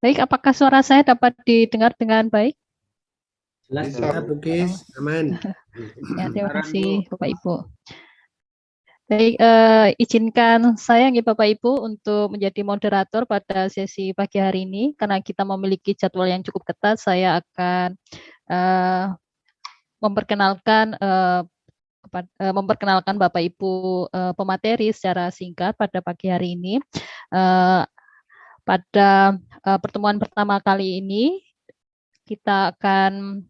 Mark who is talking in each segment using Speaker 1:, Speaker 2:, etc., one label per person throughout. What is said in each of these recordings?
Speaker 1: Baik, apakah suara saya dapat didengar dengan baik?
Speaker 2: Jelas bisa, Bukis, aman.
Speaker 1: Ya, terima kasih Bapak Ibu. Baik, izinkan saya Bapak Ibu untuk menjadi moderator pada sesi pagi hari ini. Karena kita memiliki jadwal yang cukup ketat, saya akan memperkenalkan Bapak Ibu pemateri secara singkat pada pagi hari ini. Pada pertemuan pertama kali ini, kita akan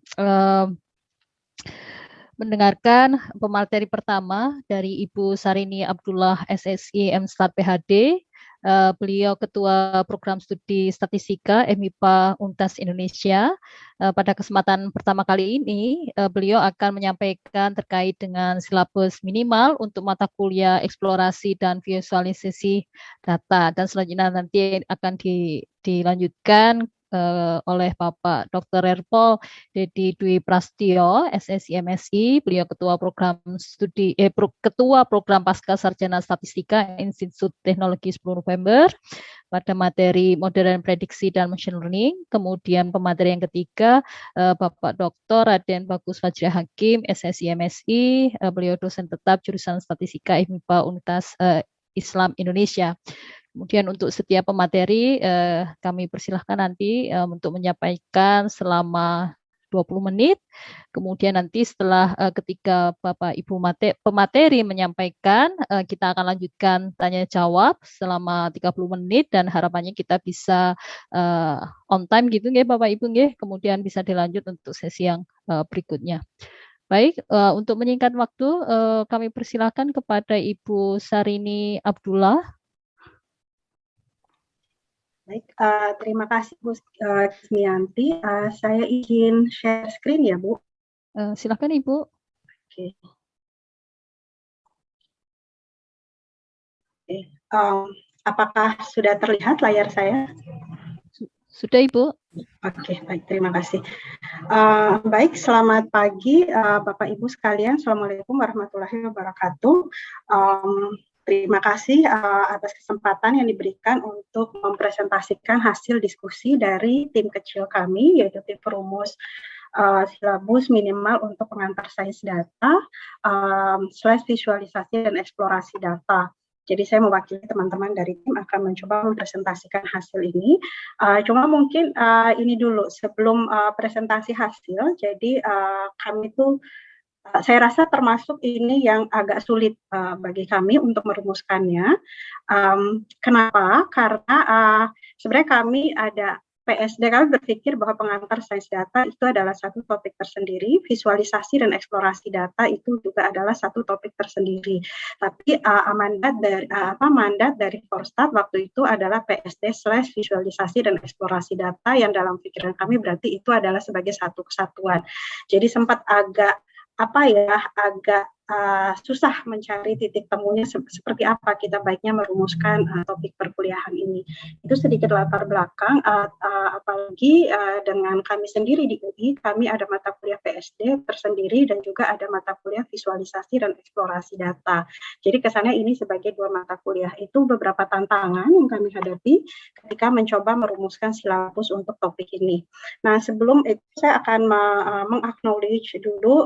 Speaker 1: mendengarkan pemateri pertama dari Ibu Sarini Abdullah SSI MStat PhD. Beliau Ketua Program Studi Statistika MIPA Untas Indonesia. Pada kesempatan pertama kali ini, beliau akan menyampaikan terkait dengan silabus minimal untuk mata kuliah eksplorasi dan visualisasi data. Dan selanjutnya nanti akan dilanjutkan oleh Bapak Dr. Erpol Dedi Dwi Prastio, SSI MSI, beliau Ketua Program Pasca Sarjana Statistika Institut Teknologi 10 November pada materi modern prediksi dan machine learning. Kemudian pemateri yang ketiga, Bapak Dr. Raden Bagus Fajri Hakim, SSI MSI, beliau dosen tetap jurusan Statistika MIPA Universitas Islam Indonesia. Kemudian untuk setiap pemateri kami persilahkan nanti untuk menyampaikan selama 20 menit. Kemudian nanti setelah ketika Bapak Ibu pemateri menyampaikan, kita akan lanjutkan tanya jawab selama 30 menit dan harapannya kita bisa on time gitu nggih Bapak Ibu nggih. Kemudian bisa dilanjut untuk sesi yang berikutnya. Baik, untuk menyingkat waktu kami persilahkan kepada Ibu Sarini Abdullah.
Speaker 3: Baik, terima kasih Bu Kismiyanti. Saya izin share screen ya Bu.
Speaker 1: Silakan Ibu.
Speaker 3: Oke. Apakah sudah terlihat layar saya?
Speaker 1: Sudah Ibu.
Speaker 3: Oke, baik, terima kasih. Baik, selamat pagi Bapak Ibu sekalian. Assalamualaikum warahmatullahi wabarakatuh. Terima kasih atas kesempatan yang diberikan untuk mempresentasikan hasil diskusi dari tim kecil kami, yaitu tim perumus silabus minimal untuk pengantar sains data, visualisasi dan eksplorasi data. Jadi saya mewakili teman-teman dari tim akan mencoba mempresentasikan hasil ini. Cuma mungkin ini dulu sebelum presentasi hasil. Jadi kami tuh saya rasa termasuk ini yang agak sulit bagi kami untuk merumuskannya. Kenapa? Karena sebenarnya kami ada PSD, kami berpikir bahwa pengantar sains data itu adalah satu topik tersendiri, visualisasi dan eksplorasi data itu juga adalah satu topik tersendiri. Tapi mandat dari Forstat waktu itu adalah PSD/visualisasi dan eksplorasi data yang dalam pikiran kami berarti itu adalah sebagai satu kesatuan. Jadi sempat agak susah mencari titik temunya seperti apa kita baiknya merumuskan topik perkuliahan ini. Itu sedikit latar belakang, apalagi dengan kami sendiri di UI, kami ada mata kuliah PSD tersendiri dan juga ada mata kuliah visualisasi dan eksplorasi data. Jadi kesannya ini sebagai dua mata kuliah. Itu beberapa tantangan yang kami hadapi ketika mencoba merumuskan silabus untuk topik ini. Nah, sebelum itu saya akan meng-acknowledge dulu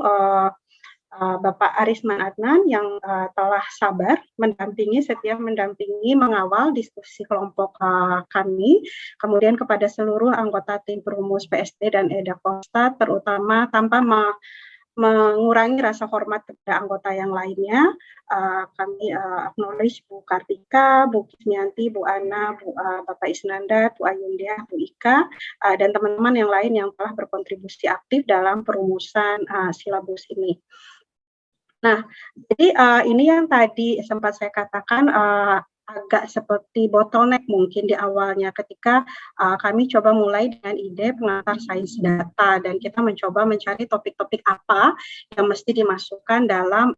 Speaker 3: Bapak Arisman Adnan yang telah sabar setiap mendampingi mengawal diskusi kelompok kami, kemudian kepada seluruh anggota tim perumus PSD dan EDA Forstat, terutama tanpa mengurangi rasa hormat kepada anggota yang lainnya. Kami acknowledge Bu Kartika, Bu Kismiyanti, Bu Ana, Bapak Isnanda, Bu Ayundia, Bu Ika, dan teman-teman yang lain yang telah berkontribusi aktif dalam perumusan silabus ini. Nah, jadi ini yang tadi sempat saya katakan agak seperti bottleneck mungkin di awalnya ketika kami coba mulai dengan ide pengantar sains data dan kita mencoba mencari topik-topik apa yang mesti dimasukkan dalam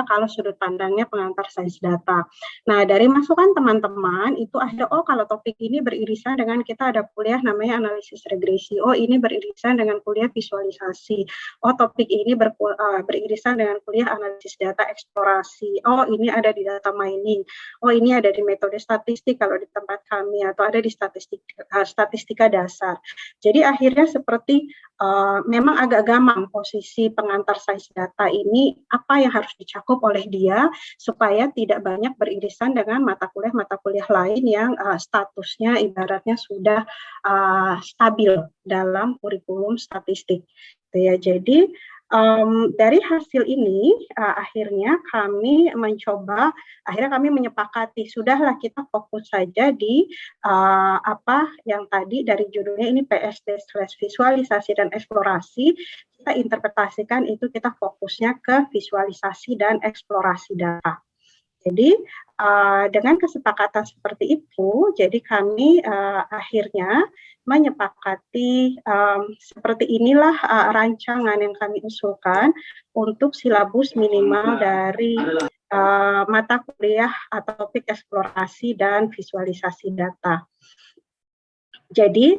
Speaker 3: kalau sudut pandangnya pengantar sains data. Nah, dari masukan teman-teman itu akhirnya, oh kalau topik ini beririsan dengan kita ada kuliah namanya analisis regresi, oh ini beririsan dengan kuliah visualisasi, oh topik ini beririsan dengan kuliah analisis data eksplorasi, oh ini ada di data mining, oh ini ada di metode statistik kalau di tempat kami, atau ada di statistika dasar. Jadi akhirnya seperti memang agak gamang posisi pengantar sains data ini, apa yang harus dicakup oleh dia supaya tidak banyak beririsan dengan mata kuliah lain yang statusnya ibaratnya sudah stabil dalam kurikulum statistik. Ya, jadi dari hasil ini akhirnya kami menyepakati sudahlah kita fokus saja di apa yang tadi dari judulnya ini PSD/visualisasi dan eksplorasi, kita interpretasikan itu kita fokusnya ke visualisasi dan eksplorasi data. Jadi dengan kesepakatan seperti itu, jadi kami akhirnya menyepakati seperti inilah rancangan yang kami usulkan untuk silabus minimal dari mata kuliah atau topik eksplorasi dan visualisasi data. Jadi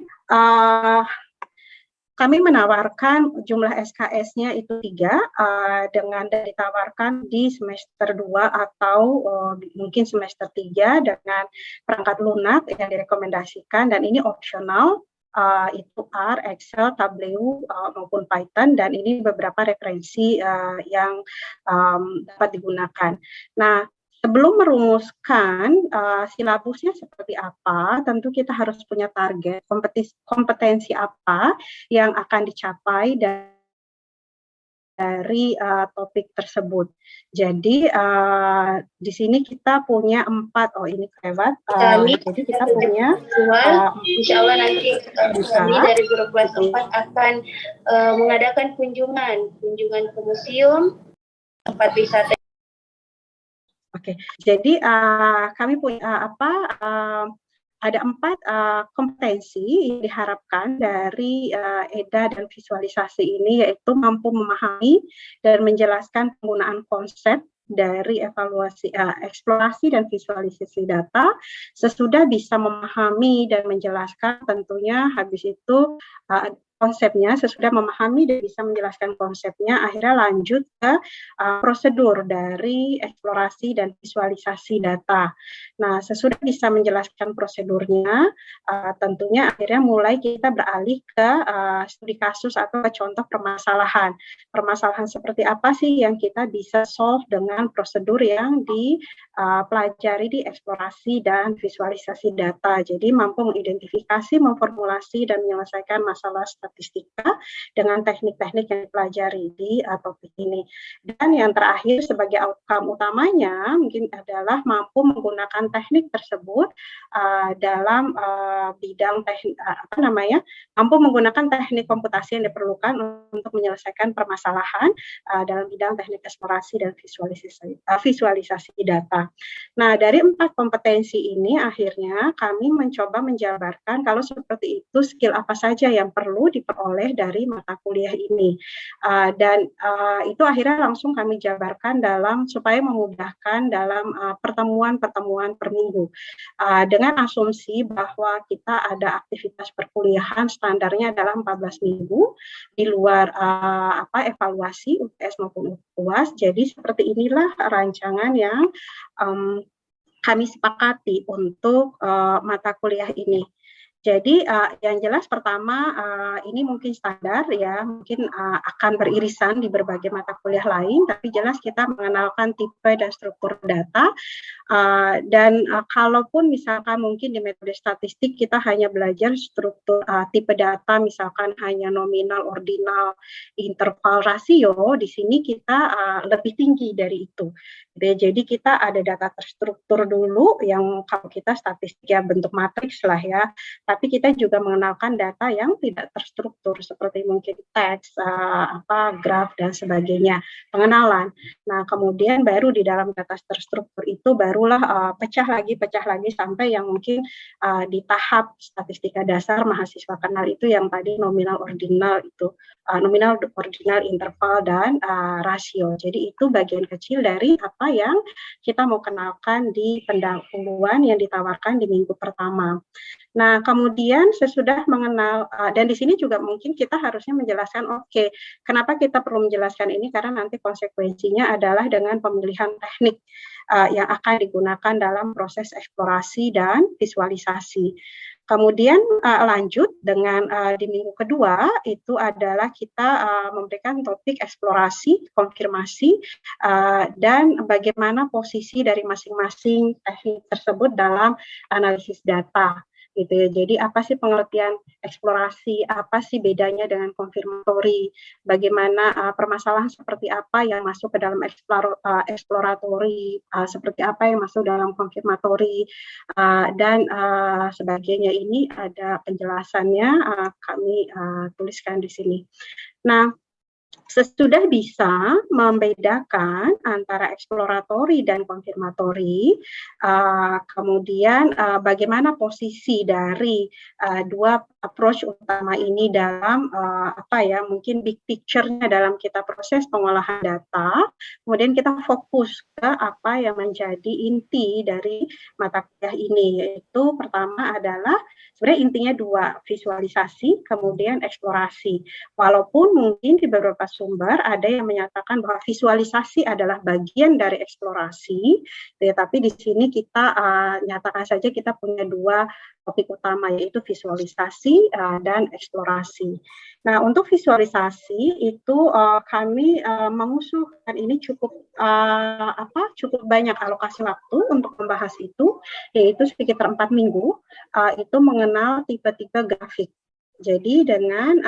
Speaker 3: kami menawarkan jumlah SKS-nya itu 3 dengan ditawarkan di semester 2 atau mungkin semester 3 dengan perangkat lunak yang direkomendasikan, dan ini opsional, itu R, Excel, Tableau maupun Python, dan ini beberapa referensi yang dapat digunakan. Nah, sebelum merumuskan silabusnya seperti apa, tentu kita harus punya target, kompetensi apa yang akan dicapai dari topik tersebut. Jadi di sini kita punya 4, ini kelewat. Jadi kita punya
Speaker 4: insya Allah nanti kami dari grup kelas 4 akan mengadakan kunjungan ke museum, tempat wisata.
Speaker 3: Oke, jadi kami punya ada 4 kompetensi yang diharapkan dari EDA dan visualisasi ini, yaitu mampu memahami dan menjelaskan penggunaan konsep dari evaluasi, eksplorasi dan visualisasi data, sesudah bisa memahami dan menjelaskan tentunya habis itu konsepnya, sesudah memahami dan bisa menjelaskan konsepnya, akhirnya lanjut ke prosedur dari eksplorasi dan visualisasi data. Nah, sesudah bisa menjelaskan prosedurnya, tentunya akhirnya mulai kita beralih ke studi kasus atau ke contoh permasalahan. Permasalahan seperti apa sih yang kita bisa solve dengan prosedur yang dipelajari di eksplorasi dan visualisasi data. Jadi mampu mengidentifikasi, memformulasi, dan menyelesaikan masalah statistika dengan teknik-teknik yang dipelajari di topik ini. Dan yang terakhir sebagai outcome utamanya mungkin adalah mampu menggunakan teknik tersebut dalam bidang mampu menggunakan teknik komputasi yang diperlukan untuk menyelesaikan permasalahan dalam bidang teknik eksplorasi dan visualisasi data. Nah, dari 4 kompetensi ini akhirnya kami mencoba menjabarkan kalau seperti itu skill apa saja yang perlu diperoleh dari mata kuliah ini, dan itu akhirnya langsung kami jabarkan supaya memudahkan dalam pertemuan-pertemuan per minggu, dengan asumsi bahwa kita ada aktivitas perkuliahan standarnya adalah 14 minggu di luar evaluasi UTS maupun UAS. Jadi seperti inilah rancangan yang kami sepakati untuk mata kuliah ini. Jadi yang jelas pertama ini mungkin standar ya, mungkin akan beririsan di berbagai mata kuliah lain, tapi jelas kita mengenalkan tipe dan struktur data, dan kalaupun misalkan mungkin di metode statistik kita hanya belajar struktur tipe data, misalkan hanya nominal, ordinal, interval, rasio, di sini kita lebih tinggi dari itu. Jadi kita ada data terstruktur dulu yang kalau kita statistik ya bentuk matriks lah ya. Tetapi kita juga mengenalkan data yang tidak terstruktur seperti mungkin teks, graf dan sebagainya, pengenalan. Nah, kemudian baru di dalam data terstruktur itu barulah pecah lagi sampai yang mungkin di tahap statistika dasar mahasiswa kenal itu yang tadi nominal ordinal itu, nominal ordinal interval dan rasio. Jadi itu bagian kecil dari apa yang kita mau kenalkan di pendahuluan yang ditawarkan di minggu pertama. Nah, kemudian sesudah mengenal, dan di sini juga mungkin kita harusnya menjelaskan, oke, kenapa kita perlu menjelaskan ini, karena nanti konsekuensinya adalah dengan pemilihan teknik yang akan digunakan dalam proses eksplorasi dan visualisasi. Kemudian lanjut dengan di minggu kedua itu adalah kita memberikan topik eksplorasi, konfirmasi, dan bagaimana posisi dari masing-masing teknik tersebut dalam analisis data. Gitu ya. Jadi apa sih pengertian eksplorasi, apa sih bedanya dengan konfirmatori, bagaimana permasalahan seperti apa yang masuk ke dalam eksploratori, seperti apa yang masuk dalam konfirmatori, dan sebagainya. Ini ada penjelasannya, kami tuliskan di sini. Nah, sesudah bisa membedakan antara eksploratori dan konfirmatori, kemudian bagaimana posisi dari dua approach utama ini dalam mungkin big picture-nya dalam kita proses pengolahan data, kemudian kita fokus ke apa yang menjadi inti dari mata kuliah ini, yaitu pertama adalah sebenarnya intinya dua, visualisasi, kemudian eksplorasi. Walaupun mungkin di beberapa sumber ada yang menyatakan bahwa visualisasi adalah bagian dari eksplorasi, tetapi di sini kita nyatakan saja kita punya dua topik utama, yaitu visualisasi dan eksplorasi. Nah, untuk visualisasi itu kami mengusulkan ini cukup banyak alokasi waktu untuk membahas itu, yaitu sekitar 4 minggu, itu mengenal tipe-tipe grafik. Jadi dengan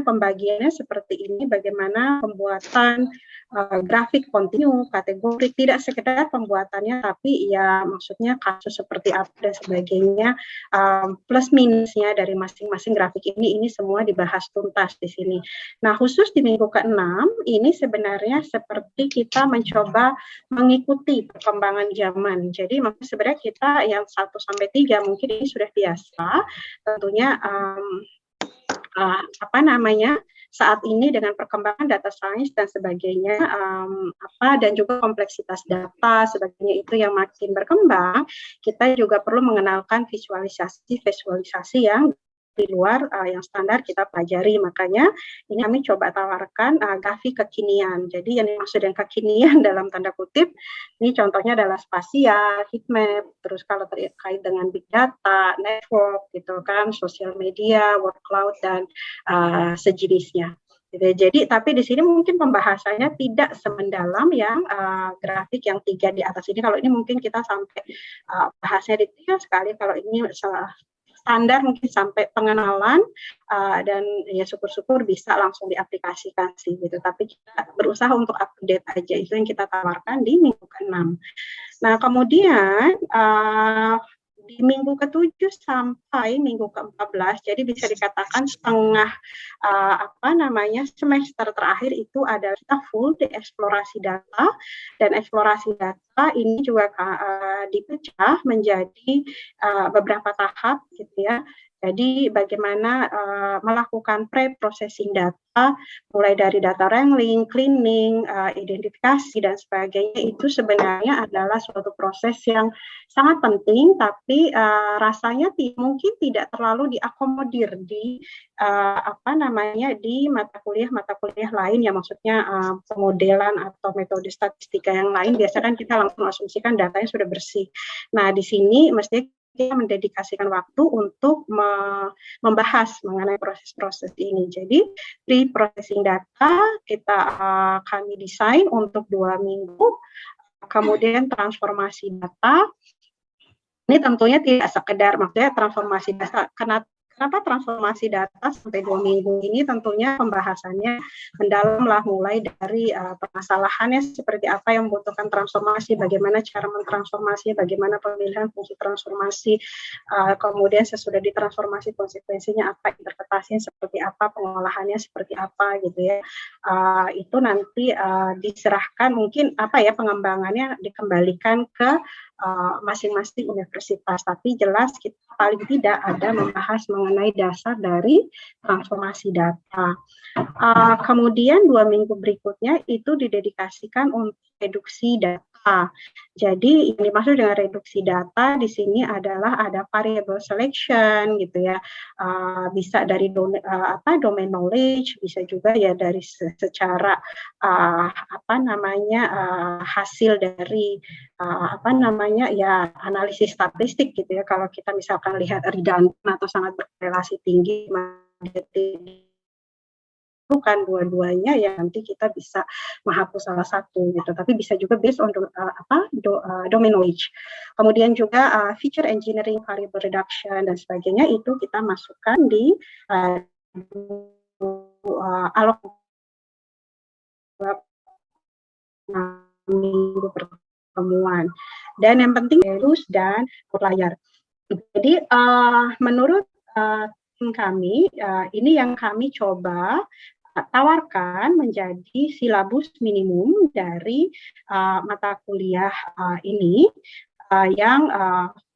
Speaker 3: pembagiannya seperti ini, bagaimana pembuatan grafik kontinu, kategori, tidak sekedar pembuatannya, tapi ya maksudnya kasus seperti apa dan sebagainya, plus minusnya dari masing-masing grafik ini semua dibahas tuntas di sini. Nah, khusus di minggu ke-6 ini sebenarnya seperti kita mencoba mengikuti perkembangan zaman. Jadi sebenarnya kita yang 1-3 mungkin ini sudah biasa, tentunya saat ini dengan perkembangan data science dan sebagainya, dan juga kompleksitas data sebagainya itu yang makin berkembang, kita juga perlu mengenalkan visualisasi yang di luar yang standar kita pelajari. Makanya ini kami coba tawarkan grafik kekinian. Jadi yang dimaksud dengan kekinian dalam tanda kutip, ini contohnya adalah spasial, heatmap, terus kalau terkait dengan big data, network, gitu kan, sosial media, word cloud, dan sejenisnya. Jadi, tapi di sini mungkin pembahasannya tidak semendalam yang grafik yang 3 di atas ini. Kalau ini mungkin kita sampai bahasnya detail sekali. Kalau ini standar mungkin sampai pengenalan, dan ya syukur-syukur bisa langsung diaplikasikan sih gitu. Tapi kita berusaha untuk update aja, itu yang kita tawarkan di minggu ke-6. Nah, kemudian di minggu ke-7 sampai minggu ke-14, jadi bisa dikatakan setengah semester terakhir itu adalah kita full di eksplorasi data, dan eksplorasi data ini juga dipecah menjadi beberapa tahap gitu ya. Jadi bagaimana melakukan pre-processing data, mulai dari data wrangling, cleaning, identifikasi, dan sebagainya, itu sebenarnya adalah suatu proses yang sangat penting, tapi rasanya mungkin tidak terlalu diakomodir di di mata kuliah lain, ya maksudnya pemodelan atau metode statistika yang lain. Biasanya kan kita langsung asumsikan datanya sudah bersih. Nah, di sini mestinya kita mendedikasikan waktu untuk membahas mengenai proses-proses ini. Jadi, pre-processing data kami desain untuk 2 minggu, kemudian transformasi data. Ini tentunya tidak sekedar, maksudnya transformasi data, kenapa transformasi data sampai 2 minggu ini tentunya pembahasannya mendalamlah, mulai dari permasalahannya seperti apa yang membutuhkan transformasi, bagaimana cara mentransformasi, bagaimana pemilihan fungsi transformasi, kemudian sesudah ditransformasi konsekuensinya apa, interpretasinya seperti apa, pengolahannya seperti apa gitu ya. Itu nanti diserahkan, mungkin pengembangannya dikembalikan ke masing-masing universitas, tapi jelas kita paling tidak ada membahas mengenai dasar dari transformasi data. Kemudian 2 minggu berikutnya itu didedikasikan untuk reduksi data. Jadi yang dimaksud dengan reduksi data di sini adalah ada variable selection gitu ya, bisa dari domain knowledge, bisa juga ya dari secara hasil dari analisis statistik gitu ya. Kalau kita misalkan lihat redundant atau sangat berkorelasi tinggi, bukan dua-duanya ya, nanti kita bisa menghapus salah satu gitu, tapi bisa juga based on domain knowledge. Kemudian juga feature engineering, variable reduction dan sebagainya itu kita masukkan di minggu pertemuan. Dan yang penting terus dan outlier. Jadi menurut tim kami, ini yang kami coba tawarkan menjadi silabus minimum dari mata kuliah ini, yang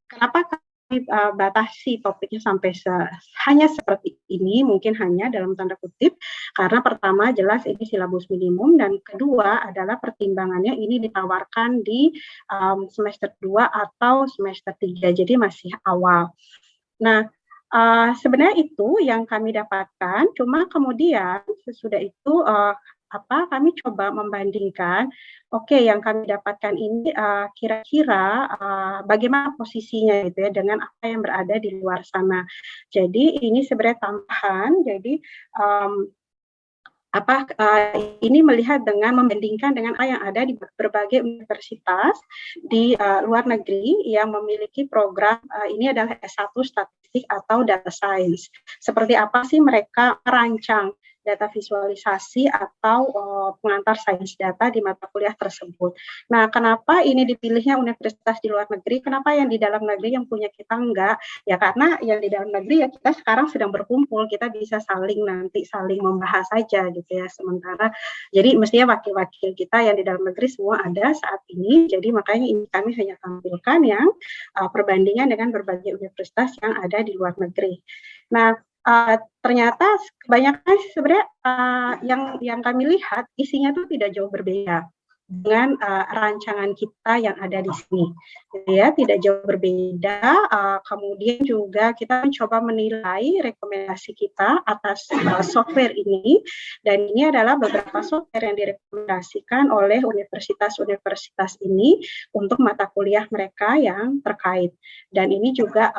Speaker 3: kenapa kami batasi topiknya sampai hanya seperti ini, mungkin hanya dalam tanda kutip, karena pertama jelas ini silabus minimum, dan kedua adalah pertimbangannya ini ditawarkan di semester 2 atau semester 3, jadi masih awal. Nah, sebenarnya itu yang kami dapatkan, cuma kemudian sesudah itu kami coba membandingkan, yang kami dapatkan ini kira-kira bagaimana posisinya gitu ya dengan apa yang berada di luar sana. Jadi ini sebenarnya tambahan, jadi ini melihat dengan membandingkan dengan apa yang ada di berbagai universitas di luar negeri yang memiliki program ini adalah S1 statistik atau data science. Seperti apa sih mereka merancang data visualisasi atau pengantar sains data di mata kuliah tersebut. Nah, kenapa ini dipilihnya universitas di luar negeri? Kenapa yang di dalam negeri yang punya kita enggak? Ya karena yang di dalam negeri ya kita sekarang sedang berkumpul, kita bisa saling membahas saja gitu ya. Sementara jadi mestinya wakil-wakil kita yang di dalam negeri semua ada saat ini. Jadi makanya ini kami hanya tampilkan yang perbandingan dengan berbagai universitas yang ada di luar negeri. Nah, ternyata kebanyakan sebenarnya yang kami lihat isinya itu tidak jauh berbeda dengan rancangan kita yang ada di sini, ya tidak jauh berbeda. Kemudian juga kita mencoba menilai rekomendasi kita atas software ini, dan ini adalah beberapa software yang direkomendasikan oleh universitas-universitas ini untuk mata kuliah mereka yang terkait. Dan ini juga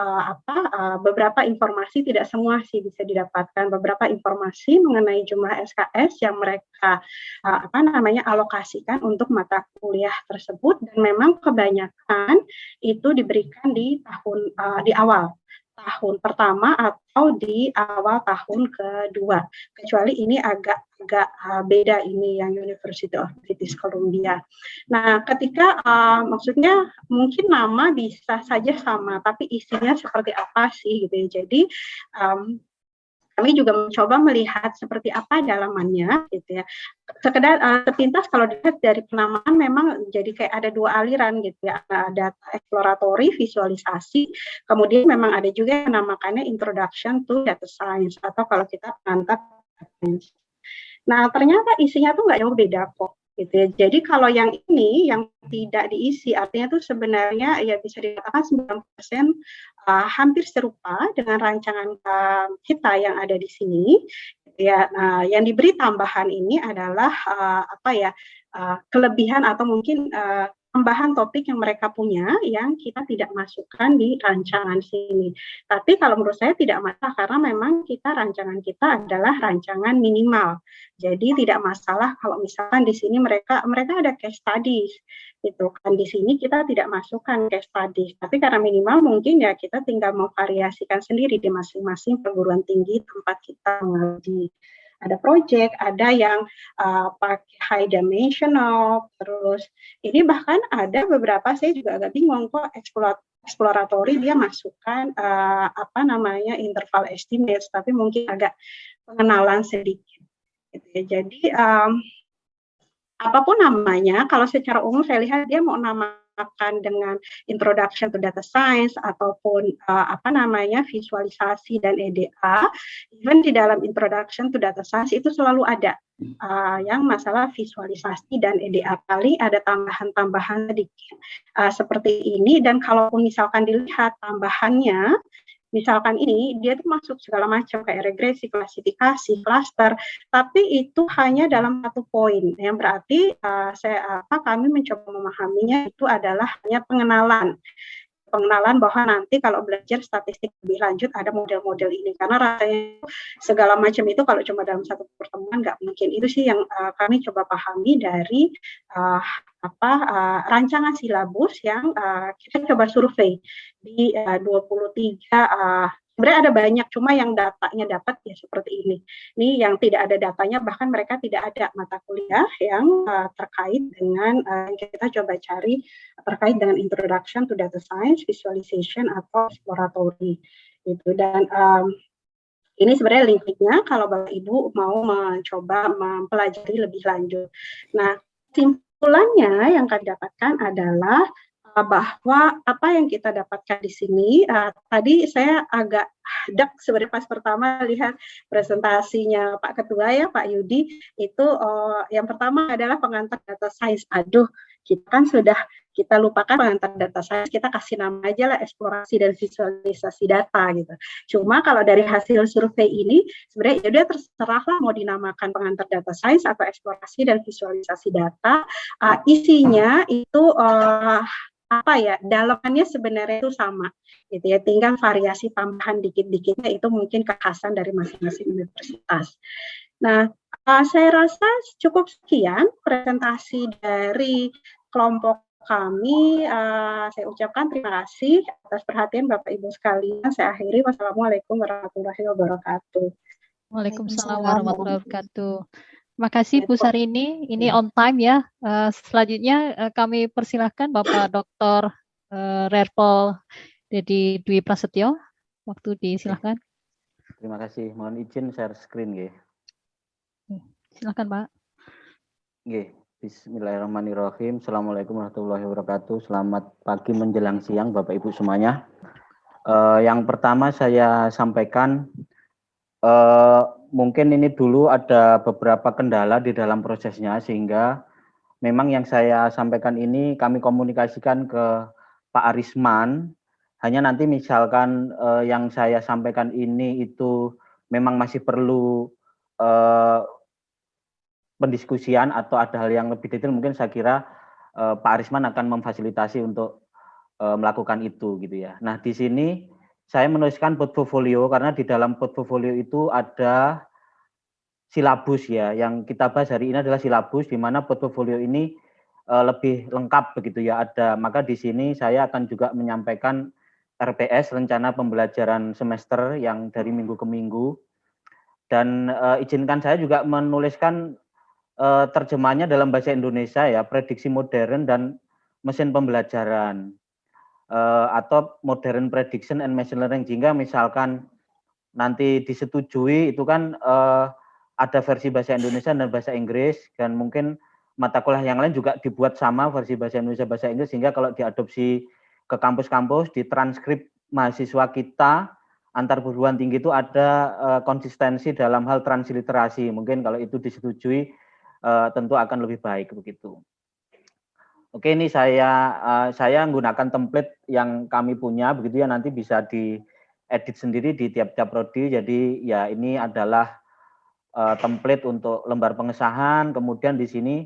Speaker 3: beberapa informasi, tidak semua sih bisa didapatkan, beberapa informasi mengenai jumlah SKS yang mereka alokasikan untuk mata kuliah tersebut, dan memang kebanyakan itu diberikan di awal tahun pertama atau di awal tahun kedua, kecuali ini agak beda ini yang University of British Columbia. Nah, ketika maksudnya mungkin nama bisa saja sama, tapi isinya seperti apa sih gitu ya. Jadi kami juga mencoba melihat seperti apa dalamannya gitu ya. Sekedar sepintas kalau dilihat dari penamaan memang jadi kayak ada dua aliran gitu ya. Ada exploratory, visualisasi, kemudian memang ada juga yang menamakannya introduction to data science, atau kalau kita pengantar. Nah, ternyata isinya tuh nggak jauh beda kok gitu ya. Jadi kalau yang ini yang tidak diisi, artinya tuh sebenarnya ya bisa dikatakan 90% hampir serupa dengan rancangan kita yang ada di sini gitu ya. Nah, yang diberi tambahan ini adalah kelebihan atau mungkin tambahan topik yang mereka punya yang kita tidak masukkan di rancangan sini. Tapi kalau menurut saya tidak masalah karena memang rancangan kita adalah rancangan minimal. Jadi tidak masalah kalau misalkan di sini mereka ada case studies gitu kan. Di sini kita tidak masukkan case studies. Tapi karena minimal mungkin ya kita tinggal memvariasikan sendiri di masing-masing perguruan tinggi tempat kita mengaji. Ada project, ada yang pakai high dimensional, terus ini bahkan ada beberapa saya juga agak bingung kok exploratory dia masukkan interval estimates, tapi mungkin agak pengenalan sedikit. Gitu ya. Jadi apapun namanya, kalau secara umum saya lihat dia mau namakan dengan introduction to data science ataupun visualisasi dan EDA, even di dalam introduction to data science itu selalu ada yang masalah visualisasi dan EDA, kali ada tambahan-tambahan sedikit seperti ini. Dan kalaupun misalkan dilihat tambahannya, misalkan ini dia tuh masuk segala macam kayak regresi, klasifikasi, cluster, tapi itu hanya dalam satu poin. Yang berarti kami mencoba memahaminya itu adalah hanya pengenalan bahwa nanti kalau belajar statistik lebih lanjut ada model-model ini, karena rasanya segala macam itu kalau cuma dalam satu pertemuan nggak mungkin. Itu sih yang kami coba pahami dari rancangan silabus yang kita coba survei di 23. Sebenarnya ada banyak, cuma yang datanya dapat ya seperti ini. Ini yang tidak ada datanya, bahkan mereka tidak ada mata kuliah yang terkait dengan yang kita coba cari terkait dengan introduction to data science, visualization atau exploratory gitu. Dan ini sebenarnya linknya kalau Bapak Ibu mau mencoba mempelajari lebih lanjut. Nah, kesimpulannya yang kami dapatkan adalah bahwa apa yang kita dapatkan di sini, tadi saya agak sebenarnya pas pertama lihat presentasinya Pak Ketua ya, Pak Yudi, itu yang pertama adalah pengantar data science. Aduh, kita lupakan pengantar data science, kita kasih nama aja lah eksplorasi dan visualisasi data gitu. Cuma kalau dari hasil survei ini, sebenarnya ya udah terserah lah mau dinamakan pengantar data science atau eksplorasi dan visualisasi data, isinya itu dalamannya sebenarnya itu sama gitu ya, tinggal variasi tambahan dikit-dikitnya itu mungkin kekhasan dari masing-masing universitas. Nah, saya rasa cukup sekian presentasi dari kelompok kami. Saya ucapkan terima kasih atas perhatian Bapak Ibu sekalian. Saya akhiri. Wassalamualaikum warahmatullahi wabarakatuh.
Speaker 1: Waalaikumsalam warahmatullahi wabarakatuh. Terima kasih Bu Sarini, ini on time ya. Selanjutnya kami persilahkan Bapak Dr. Rerpol Dedi Dwi Prasetyo. Waktu disilahkan.
Speaker 5: Terima kasih. Mohon izin share screen nggih.
Speaker 1: Silakan Pak.
Speaker 5: Nggih. Bismillahirrahmanirrahim. Assalamualaikum warahmatullahi wabarakatuh. Selamat pagi menjelang siang Bapak Ibu semuanya. Yang pertama saya sampaikan mungkin ini dulu ada beberapa kendala di dalam prosesnya, sehingga memang yang saya sampaikan ini kami komunikasikan ke Pak Arisman. Hanya nanti misalkan yang saya sampaikan ini itu memang masih perlu pendiskusian atau ada hal yang lebih detail, mungkin saya kira Pak Arisman akan memfasilitasi untuk melakukan itu gitu ya. Nah, di sini saya menuliskan portfolio karena di dalam portfolio itu ada silabus ya. Yang kita bahas hari ini adalah silabus, di mana portfolio ini lebih lengkap begitu ya. Maka di sini saya akan juga menyampaikan RPS, rencana pembelajaran semester yang dari minggu ke minggu. Dan izinkan saya juga menuliskan terjemahannya dalam bahasa Indonesia ya, prediksi modern dan mesin pembelajaran. Atau modern prediction and machine learning, sehingga misalkan nanti disetujui itu kan ada versi bahasa Indonesia dan bahasa Inggris, dan mungkin mata kuliah yang lain juga dibuat sama versi bahasa Indonesia bahasa Inggris, sehingga kalau diadopsi ke kampus-kampus, di transkrip mahasiswa kita antar perguruan tinggi itu ada konsistensi dalam hal transliterasi. Mungkin kalau itu disetujui tentu akan lebih baik begitu. Oke, ini saya menggunakan template yang kami punya begitu ya, nanti bisa diedit sendiri di tiap-tiap prodi. Jadi ya ini adalah template untuk lembar pengesahan, kemudian di sini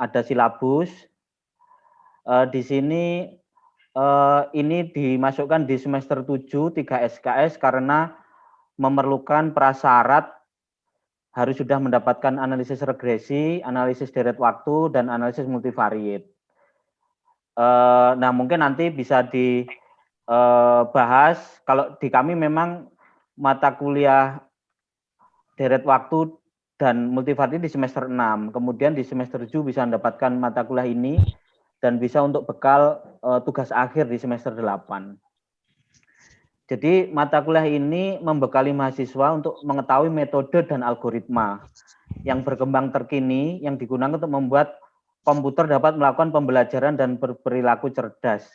Speaker 5: ada silabus. Di sini ini dimasukkan di semester 7 3 SKS karena memerlukan prasyarat harus sudah mendapatkan analisis regresi, analisis deret waktu, dan analisis multivariate. Nah, mungkin nanti bisa dibahas. Kalau di kami memang mata kuliah deret waktu dan multivariate di semester 6. Kemudian di semester 7 bisa mendapatkan mata kuliah ini dan bisa untuk bekal tugas akhir di semester 8. Jadi mata kuliah ini membekali mahasiswa untuk mengetahui metode dan algoritma yang berkembang terkini yang digunakan untuk membuat komputer dapat melakukan pembelajaran dan berperilaku cerdas.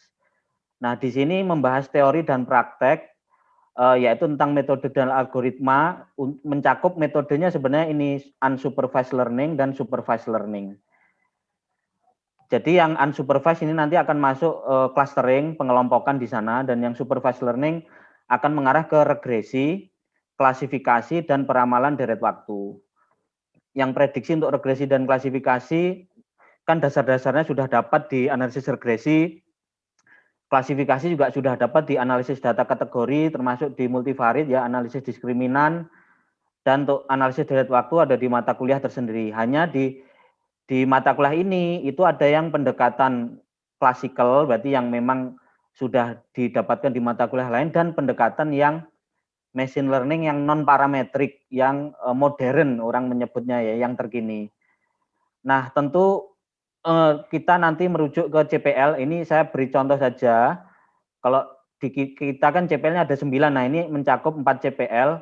Speaker 5: Nah, di sini membahas teori dan praktek, yaitu tentang metode dan algoritma, mencakup metodenya sebenarnya ini unsupervised learning dan supervised learning. Jadi yang unsupervised ini nanti akan masuk clustering, pengelompokan di sana, dan yang supervised learning akan mengarah ke regresi, klasifikasi, dan peramalan deret waktu. Yang prediksi untuk regresi dan klasifikasi, kan dasar-dasarnya sudah dapat di analisis regresi, klasifikasi juga sudah dapat di analisis data kategori, termasuk di multivariate, ya analisis diskriminan, dan untuk analisis deret waktu ada di mata kuliah tersendiri. Hanya di mata kuliah ini itu ada yang pendekatan klasikal, berarti yang memang sudah didapatkan di mata kuliah lain, dan pendekatan yang machine learning yang non parametrik, yang modern orang menyebutnya ya, yang terkini. Nah, tentu kita nanti merujuk ke CPL, ini saya beri contoh saja. Kalau di kita kan CPL-nya ada 9, nah ini mencakup 4 CPL.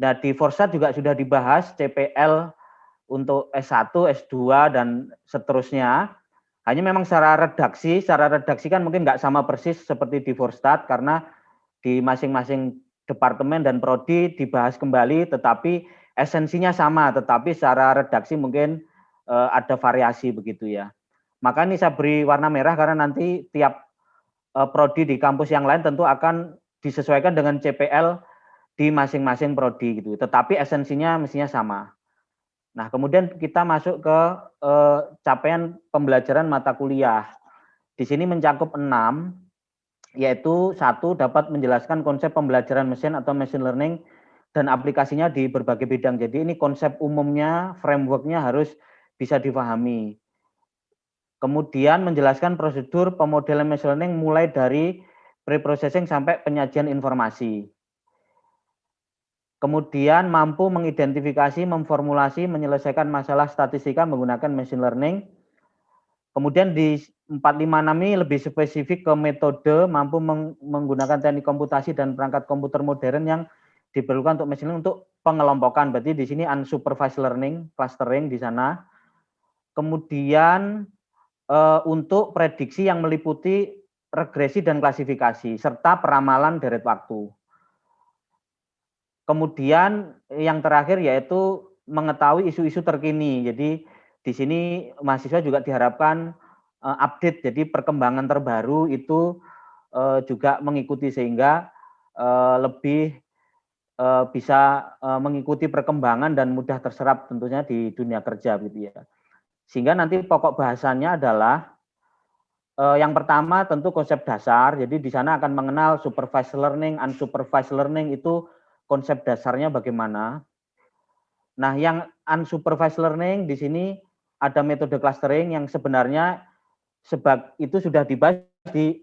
Speaker 5: Nah, di Forsat juga sudah dibahas CPL untuk S1, S2, dan seterusnya. Hanya memang secara redaksi kan mungkin nggak sama persis seperti di Forsat, karena di masing-masing departemen dan prodi dibahas kembali, tetapi esensinya sama, tetapi secara redaksi mungkin ada variasi begitu ya. Maka ini saya beri warna merah karena nanti tiap prodi di kampus yang lain tentu akan disesuaikan dengan CPL di masing-masing prodi gitu. Tetapi esensinya mestinya sama. Nah, kemudian kita masuk ke capaian pembelajaran mata kuliah. Di sini mencakup 6, yaitu 1 dapat menjelaskan konsep pembelajaran mesin atau machine learning dan aplikasinya di berbagai bidang. Jadi ini konsep umumnya, framework-nya harus bisa difahami. Kemudian menjelaskan prosedur pemodelan machine learning mulai dari pre-processing sampai penyajian informasi. Kemudian mampu mengidentifikasi, memformulasi, menyelesaikan masalah statistika menggunakan machine learning. Kemudian di 456 ini lebih spesifik ke metode, mampu menggunakan teknik komputasi dan perangkat komputer modern yang diperlukan untuk machine learning untuk pengelompokan. Berarti di sini unsupervised learning, clustering di sana. Kemudian untuk prediksi yang meliputi regresi dan klasifikasi, serta peramalan deret waktu. Kemudian yang terakhir yaitu mengetahui isu-isu terkini. Jadi di sini mahasiswa juga diharapkan update, jadi perkembangan terbaru itu juga mengikuti sehingga lebih bisa mengikuti perkembangan dan mudah terserap tentunya di dunia kerja gitu ya. Sehingga nanti pokok bahasannya adalah yang pertama tentu konsep dasar. Jadi di sana akan mengenal supervised learning, unsupervised learning itu konsep dasarnya bagaimana. Nah, yang unsupervised learning di sini ada metode clustering yang sebenarnya itu sudah dibahas di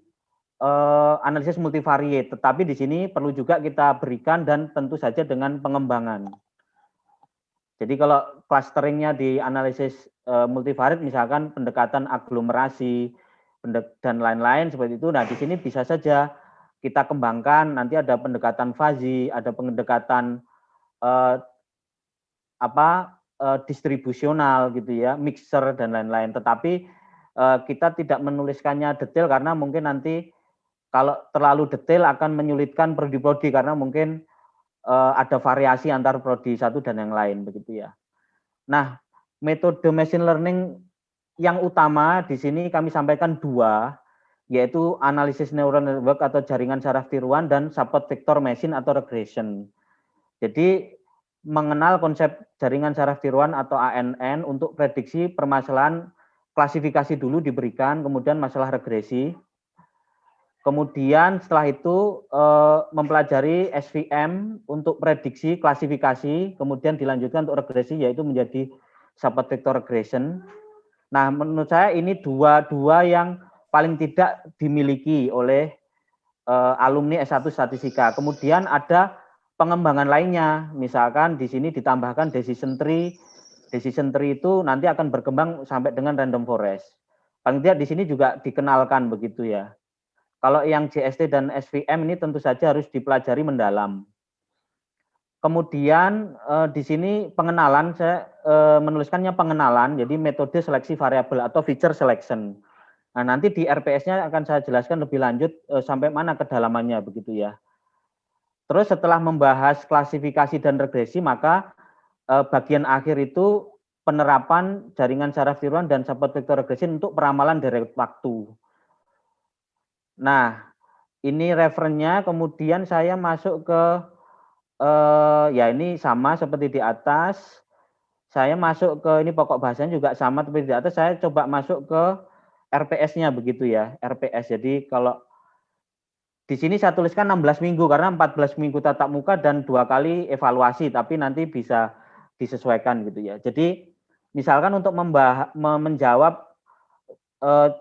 Speaker 5: analisis multivariate, tetapi di sini perlu juga kita berikan dan tentu saja dengan pengembangan. Jadi kalau clusteringnya di analisis multivariate misalkan pendekatan aglomerasi dan lain-lain seperti itu, nah di sini bisa saja kita kembangkan, nanti ada pendekatan fuzzy, ada pendekatan distribusional gitu ya, mixer dan lain-lain. Tetapi kita tidak menuliskannya detail karena mungkin nanti kalau terlalu detail akan menyulitkan prodi-prodi karena mungkin ada variasi antar prodi satu dan yang lain begitu ya. Nah, metode machine learning yang utama di sini kami sampaikan 2, yaitu analisis neural network atau jaringan saraf tiruan dan support vector machine atau regression. Jadi mengenal konsep jaringan saraf tiruan atau ANN untuk prediksi permasalahan klasifikasi dulu diberikan, kemudian masalah regresi. Kemudian setelah itu mempelajari SVM untuk prediksi, klasifikasi, kemudian dilanjutkan untuk regresi, yaitu menjadi support vector regression. Nah, menurut saya ini dua yang paling tidak dimiliki oleh alumni S1 Statistika. Kemudian ada pengembangan lainnya, misalkan di sini ditambahkan decision tree. Decision tree itu nanti akan berkembang sampai dengan random forest. Paling tidak di sini juga dikenalkan begitu ya. Kalau yang JST dan SVM ini tentu saja harus dipelajari mendalam. Kemudian di sini pengenalan, saya menuliskannya pengenalan, jadi metode seleksi variabel atau feature selection. Nah, nanti di RPS-nya akan saya jelaskan lebih lanjut sampai mana kedalamannya begitu ya. Terus setelah membahas klasifikasi dan regresi, maka bagian akhir itu penerapan jaringan saraf tiruan dan support vector regression untuk peramalan direct waktu. Nah, ini referennya, kemudian saya masuk ke, ya ini sama seperti di atas. Saya masuk ke, ini pokok bahasanya juga sama seperti di atas, saya coba masuk ke RPS-nya begitu ya, RPS. Jadi kalau di sini saya tuliskan 16 minggu, karena 14 minggu tatap muka dan 2 kali evaluasi, tapi nanti bisa disesuaikan gitu ya. Jadi misalkan untuk menjawab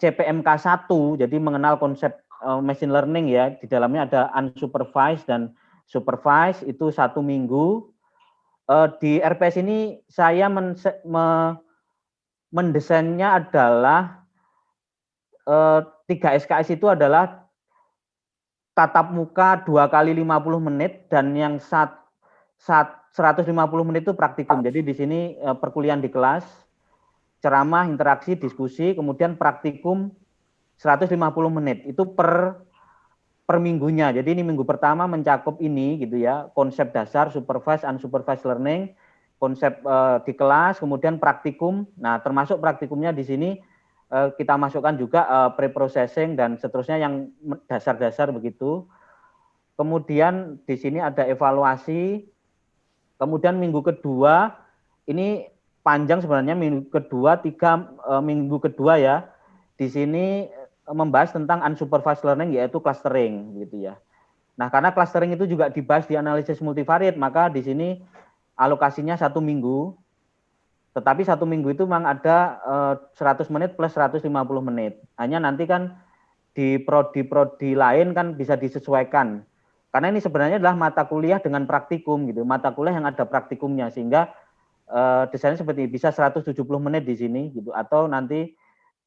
Speaker 5: CPMK 1, jadi mengenal konsep machine learning ya, di dalamnya ada unsupervised dan supervised, itu 1 minggu. Di RPS ini saya mendesainnya adalah 3 SKS itu adalah tatap muka 2 kali 50 menit dan yang 150 menit itu praktikum. Jadi di sini perkuliahan di kelas, ceramah, interaksi, diskusi, kemudian praktikum 150 menit. Itu per minggunya. Jadi ini minggu pertama mencakup ini gitu ya, konsep dasar, supervised, unsupervised learning, konsep di kelas, kemudian praktikum. Nah, termasuk praktikumnya di sini kita masukkan juga pre-processing dan seterusnya yang dasar-dasar begitu. Kemudian di sini ada evaluasi. Kemudian minggu kedua, ini panjang sebenarnya minggu kedua, 3 minggu kedua ya. Di sini membahas tentang unsupervised learning yaitu clustering gitu ya. Nah, karena clustering itu juga dibahas di analisis multivariate, maka di sini alokasinya 1 minggu. Tetapi 1 minggu itu memang ada 100 menit plus 150 menit. Hanya nanti kan di prodi lain kan bisa disesuaikan. Karena ini sebenarnya adalah mata kuliah dengan praktikum gitu. Mata kuliah yang ada praktikumnya, sehingga desainnya seperti bisa 170 menit di sini gitu, atau nanti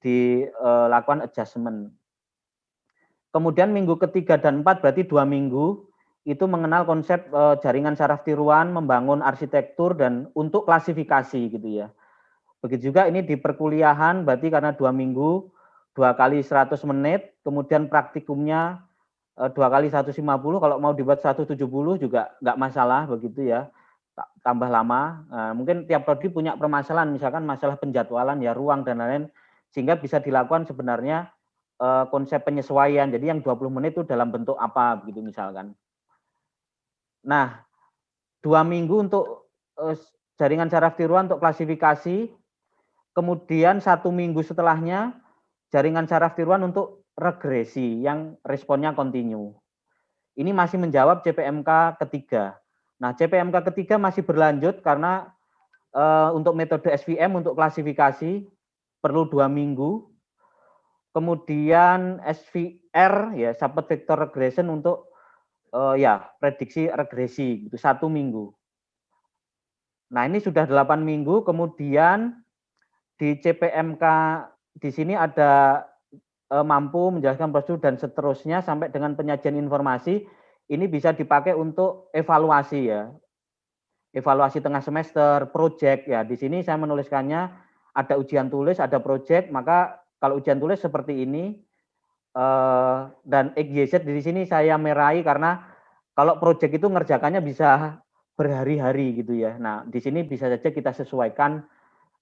Speaker 5: dilakukan adjustment. Kemudian minggu ketiga dan 4 berarti 2 minggu itu mengenal konsep jaringan saraf tiruan, membangun arsitektur dan untuk klasifikasi gitu ya. Begitu juga ini di perkuliahan berarti karena 2 minggu, 2 kali 100 menit, kemudian praktikumnya 2 kali 150, kalau mau dibuat 170 juga nggak masalah begitu ya, tambah lama. Nah, mungkin tiap prodi punya permasalahan, misalkan masalah penjadwalan ya, ruang dan lain-lain, sehingga bisa dilakukan sebenarnya konsep penyesuaian. Jadi yang 20 menit itu dalam bentuk apa begitu misalkan. Nah, 2 minggu untuk jaringan saraf tiruan untuk klasifikasi, kemudian 1 minggu setelahnya jaringan saraf tiruan untuk regresi yang responnya kontinu. Ini masih menjawab CPMK ketiga. Nah, CPMK ketiga masih berlanjut karena untuk metode SVM untuk klasifikasi perlu 2 minggu. Kemudian SVR ya, support vector regression untuk ya prediksi regresi itu 1 minggu. Nah, ini sudah 8 minggu, kemudian di CPMK di sini ada mampu menjelaskan prosedur dan seterusnya sampai dengan penyajian informasi. Ini bisa dipakai untuk evaluasi ya. Evaluasi tengah semester, project ya. Di sini saya menuliskannya ada ujian tulis, ada project, maka kalau ujian tulis seperti ini dan XYZ di sini saya merahi karena kalau project itu ngerjakannya bisa berhari-hari gitu ya. Nah, di sini bisa saja kita sesuaikan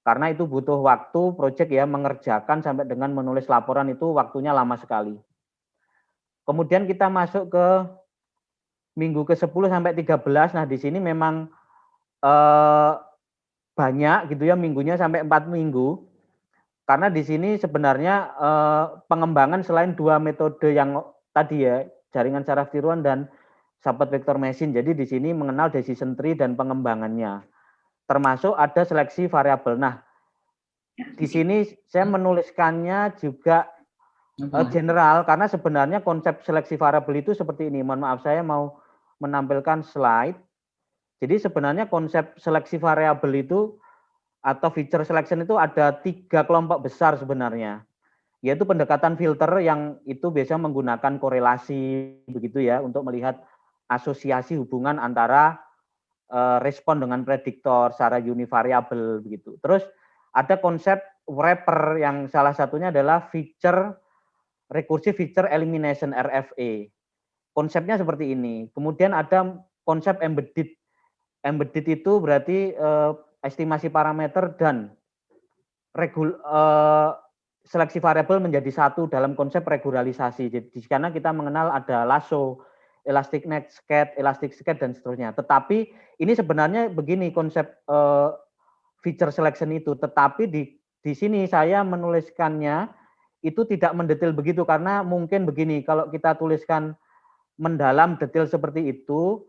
Speaker 5: karena itu butuh waktu project ya, mengerjakan sampai dengan menulis laporan itu waktunya lama sekali. Kemudian kita masuk ke minggu ke-10 sampai 13. Nah, di sini memang banyak gitu ya, minggunya sampai 4 minggu. Karena di sini sebenarnya pengembangan selain dua metode yang tadi ya, jaringan saraf tiruan dan support vector machine. Jadi di sini mengenal decision tree dan pengembangannya. Termasuk ada seleksi variabel. Nah, di sini saya menuliskannya juga general karena sebenarnya konsep seleksi variabel itu seperti ini. Mohon maaf, saya mau menampilkan slide. Jadi sebenarnya konsep seleksi variabel itu atau feature selection itu ada 3 kelompok besar sebenarnya, yaitu pendekatan filter yang itu biasanya menggunakan korelasi begitu ya untuk melihat asosiasi hubungan antara respon dengan prediktor secara univariabel begitu. Terus ada konsep wrapper yang salah satunya adalah recursive feature elimination RFE. Konsepnya seperti ini. Kemudian ada konsep embedded. Embedded itu berarti estimasi parameter dan seleksi variabel menjadi satu dalam konsep regularisasi. Jadi karena kita mengenal ada lasso, elastic net skate, elastic skate dan seterusnya. Tetapi ini sebenarnya begini konsep feature selection itu. Tetapi di sini saya menuliskannya itu tidak mendetail begitu karena mungkin begini kalau kita tuliskan mendalam detail seperti itu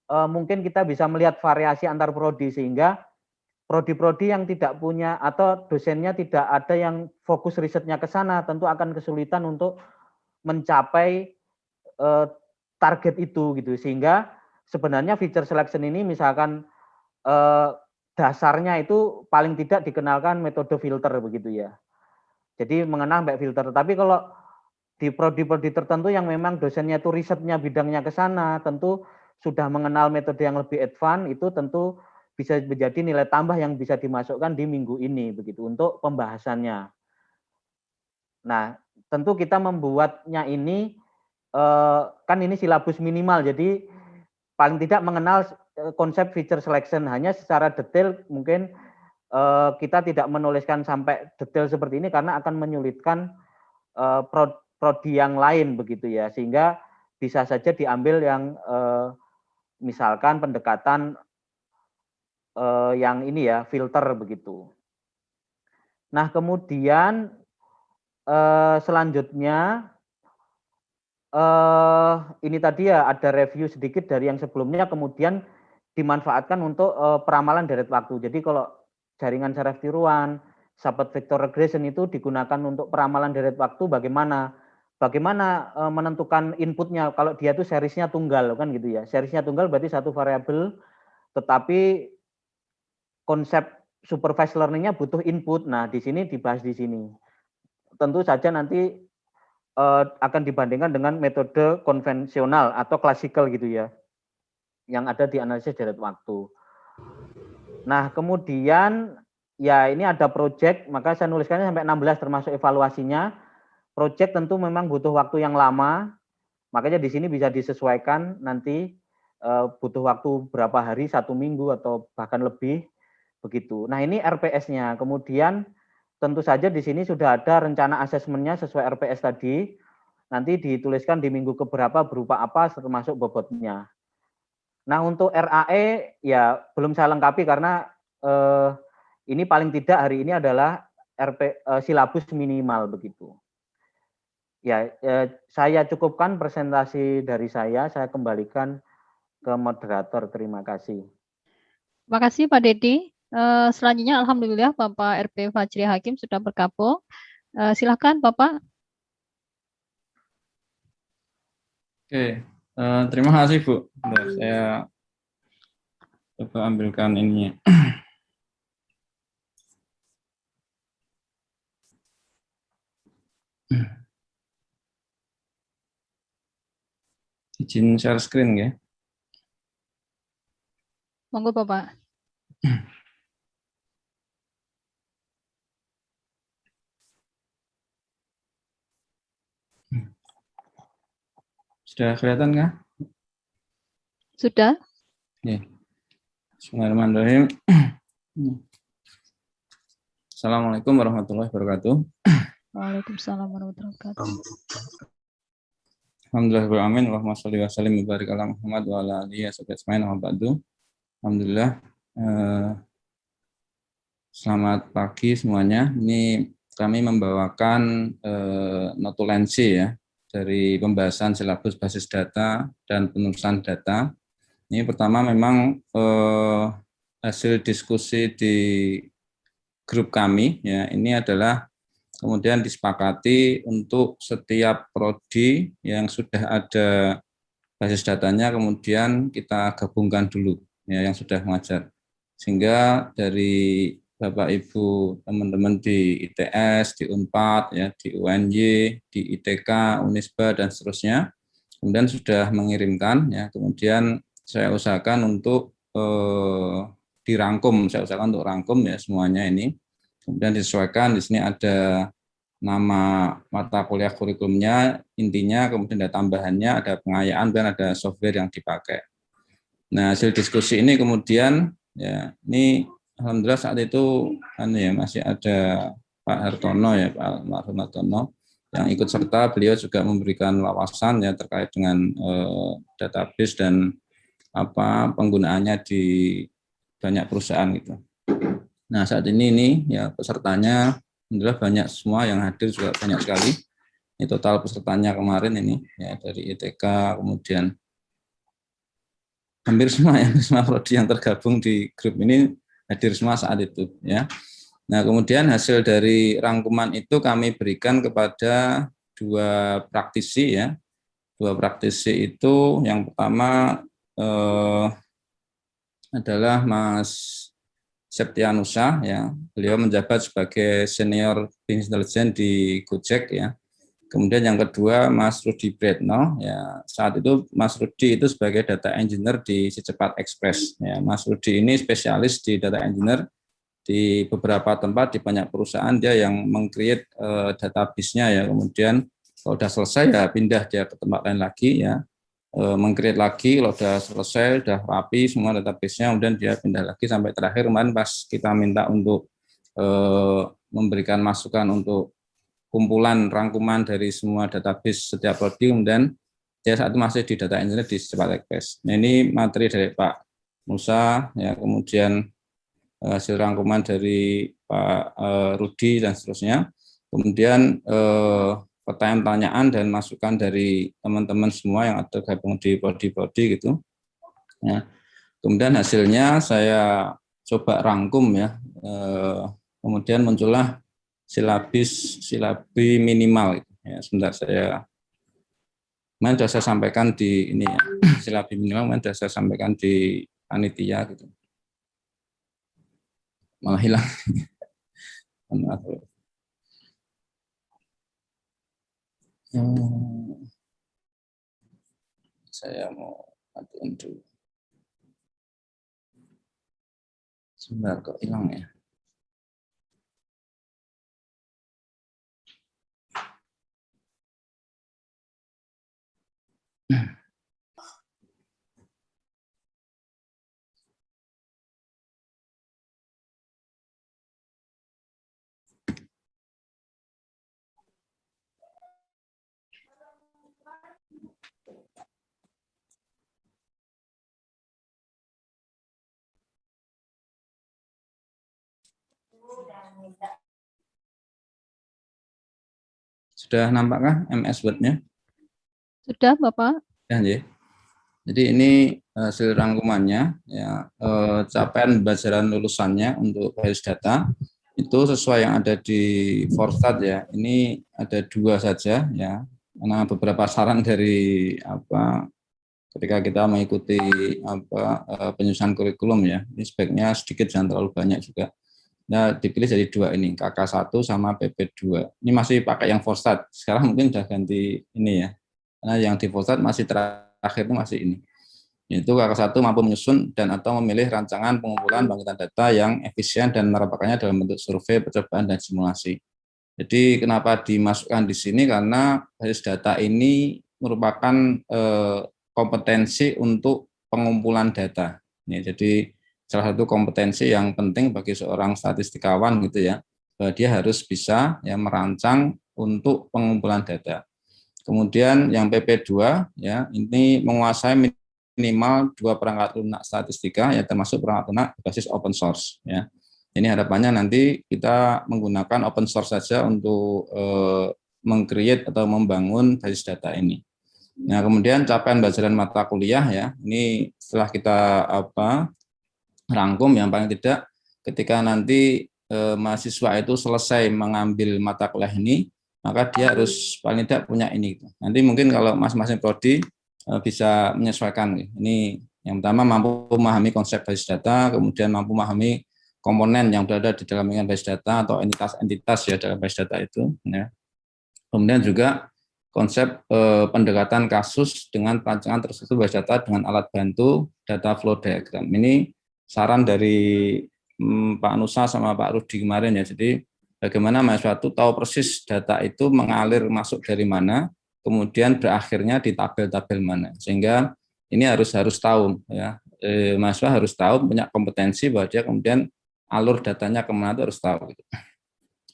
Speaker 5: mungkin kita bisa melihat variasi antar prodi sehingga prodi-prodi yang tidak punya atau dosennya tidak ada yang fokus risetnya ke sana tentu akan kesulitan untuk mencapai target itu gitu sehingga sebenarnya feature selection ini misalkan dasarnya itu paling tidak dikenalkan metode filter begitu ya. Jadi mengenal baik filter. Tapi kalau di prodi-prodi tertentu yang memang dosennya itu risetnya bidangnya ke sana tentu sudah mengenal metode yang lebih advance itu tentu bisa menjadi nilai tambah yang bisa dimasukkan di minggu ini begitu untuk pembahasannya. Nah, tentu kita membuatnya ini kan ini silabus minimal jadi paling tidak mengenal konsep feature selection hanya secara detail mungkin kita tidak menuliskan sampai detail seperti ini karena akan menyulitkan prodi yang lain begitu ya sehingga bisa saja diambil yang misalkan pendekatan yang ini ya filter begitu. Nah kemudian selanjutnya ini tadi ya ada review sedikit dari yang sebelumnya kemudian dimanfaatkan untuk peramalan deret waktu. Jadi kalau jaringan saraf tiruan, support vector regression itu digunakan untuk peramalan deret waktu bagaimana menentukan inputnya kalau dia itu seriesnya tunggal kan gitu ya. Seriesnya tunggal berarti satu variabel tetapi konsep supervised learning-nya butuh input. Nah, di sini dibahas di sini. Tentu saja nanti akan dibandingkan dengan metode konvensional atau klasikal gitu ya. Yang ada di analisis deret waktu. Nah, kemudian ya ini ada project, maka saya nuliskannya sampai 16 termasuk evaluasinya. Project tentu memang butuh waktu yang lama, makanya di sini bisa disesuaikan nanti butuh waktu berapa hari, 1 minggu atau bahkan lebih begitu. Nah ini RPS-nya, kemudian tentu saja di sini sudah ada rencana asesmennya sesuai RPS tadi, nanti dituliskan di minggu keberapa berupa apa termasuk bobotnya. Nah untuk RAE ya belum saya lengkapi karena ini paling tidak hari ini adalah silabus minimal begitu. Ya, saya cukupkan presentasi dari saya kembalikan ke moderator. Terima kasih.
Speaker 1: Terima kasih Pak Dedi. Selanjutnya Alhamdulillah Bapak RP Fajri Hakim sudah bergabung. Silakan Bapak.
Speaker 6: Oke, terima kasih Bu. Saya coba ambilkan ininya. Izin share screen ya.
Speaker 1: Monggo Bapak.
Speaker 6: Sudah kelihatan kah?
Speaker 1: Sudah.
Speaker 6: Ya. Bismillahirrahmanirrahim. Assalamualaikum warahmatullahi wabarakatuh.
Speaker 1: Waalaikumsalam warahmatullahi wabarakatuh.
Speaker 6: Alhamdulillahirrahmanirrahim. Allahumma sholli wa sallim wa barik ala Muhammad wa ala alihi wa ba'du. Alhamdulillah. Selamat pagi semuanya. Ini kami membawakan notulensi ya dari pembahasan silabus basis data dan penulisan data. Ini pertama memang hasil diskusi di grup kami ya, ini adalah kemudian disepakati untuk setiap prodi yang sudah ada basis datanya kemudian kita gabungkan dulu ya yang sudah mengajar. Sehingga dari Bapak Ibu teman-teman di ITS, di Unpad, ya, di UNY, di ITK, Unisba dan seterusnya, kemudian sudah mengirimkan, ya, kemudian saya usahakan untuk dirangkum, saya usahakan untuk rangkum ya semuanya ini, kemudian disesuaikan. Di sini ada nama mata kuliah kurikulumnya, intinya, kemudian ada tambahannya, ada pengayaan dan ada software yang dipakai. Nah, hasil diskusi ini kemudian ya ini alhamdulillah saat itu ya masih ada Pak Hartono ya, Pak Hartono yang ikut serta. Beliau juga memberikan wawasan ya terkait dengan database dan penggunaannya di banyak perusahaan gitu. Nah, saat ini ya pesertanya alhamdulillah banyak semua, yang hadir juga banyak sekali. Ini total pesertanya kemarin ini ya dari ITK, kemudian hampir semua prodi yang tergabung di grup ini hadir semua saat itu ya. Nah, kemudian hasil dari rangkuman itu kami berikan kepada dua praktisi ya. Dua praktisi itu yang pertama adalah Mas Septianusa ya. Beliau menjabat sebagai senior business intelligence di Gojek ya. Kemudian yang kedua Mas Rudi Bretno ya, saat itu Mas Rudi itu sebagai data engineer di Si Cepat Express ya. Mas Rudi ini spesialis di data engineer di beberapa tempat, di banyak perusahaan dia yang meng-create database-nya ya. Kemudian kalau sudah selesai ya pindah dia ke tempat lain lagi ya, meng-create lagi. Kalau sudah selesai, sudah rapi semua database-nya, kemudian dia pindah lagi sampai terakhir kemarin pas kita minta untuk memberikan masukan untuk kumpulan rangkuman dari semua database setiap prodi, kemudian dia saat itu masih di data engineer di Cepat Express. Nah, ini materi dari Pak Musa ya, kemudian hasil rangkuman dari Pak Rudi dan seterusnya, kemudian pertanyaan-pertanyaan dan masukan dari teman-teman semua yang ada gabung di prodi-prodi gitu ya. Kemudian hasilnya saya coba rangkum ya, kemudian muncullah silabi minimal ya. Sebentar, sudah saya sampaikan di ini ya, silabi minimal sudah saya sampaikan di panitia gitu, malah hilang. Saya mau matiin dulu. Sebentar, kok hilang ya. Sudah nampakkah MS Word-nya?
Speaker 1: Sudah, Bapak.
Speaker 6: Ya. Jadi ini hasil rangkumannya ya, capaian pembelajaran lulusannya untuk basis data itu sesuai yang ada di Forstat ya. Ini ada 2 saja ya, karena beberapa saran dari ketika kita mengikuti penyusunan kurikulum ya, ini sebaiknya sedikit, jangan terlalu banyak juga. Nah, dipilih jadi 2 ini, KK1 sama PP2. Ini masih pakai yang Forstat. Sekarang mungkin sudah ganti ini ya. Karena yang di Forstat masih terakhir itu masih ini. Yaitu KK1 mampu menyusun dan atau memilih rancangan pengumpulan bangkitan data yang efisien dan merupakannya dalam bentuk survei, percobaan dan simulasi. Jadi kenapa dimasukkan di sini? Karena basis data ini merupakan kompetensi untuk pengumpulan data. Jadi salah satu kompetensi yang penting bagi seorang statistikawan gitu ya, bahwa dia harus bisa ya merancang untuk pengumpulan data. Kemudian yang PP2 ya, ini menguasai minimal 2 perangkat lunak statistika ya, termasuk perangkat lunak berbasis open source ya. Ini harapannya nanti kita menggunakan open source saja untuk meng-create atau membangun basis data ini. Nah, kemudian capaian pelajaran mata kuliah ya. Ini setelah kita rangkum yang paling tidak ketika nanti mahasiswa itu selesai mengambil mata kuliah ini, maka dia harus paling tidak punya ini. Nanti mungkin kalau masing-masing prodi bisa menyesuaikan. Ini yang pertama mampu memahami konsep basis data, kemudian mampu memahami komponen yang berada di dalam basis data atau entitas-entitas ya dalam basis data itu. Ya. Kemudian juga konsep pendekatan kasus dengan perancangan terstruktur basis data dengan alat bantu data flow diagram. Ini saran dari Pak Nusa sama Pak Rudi kemarin ya. Jadi bagaimana mahasiswa itu tahu persis data itu mengalir masuk dari mana, kemudian berakhirnya di tabel-tabel mana. Sehingga ini harus tahu ya. Mahasiswa harus tahu, punya kompetensi bahwa dia kemudian alur datanya kemana itu harus tahu.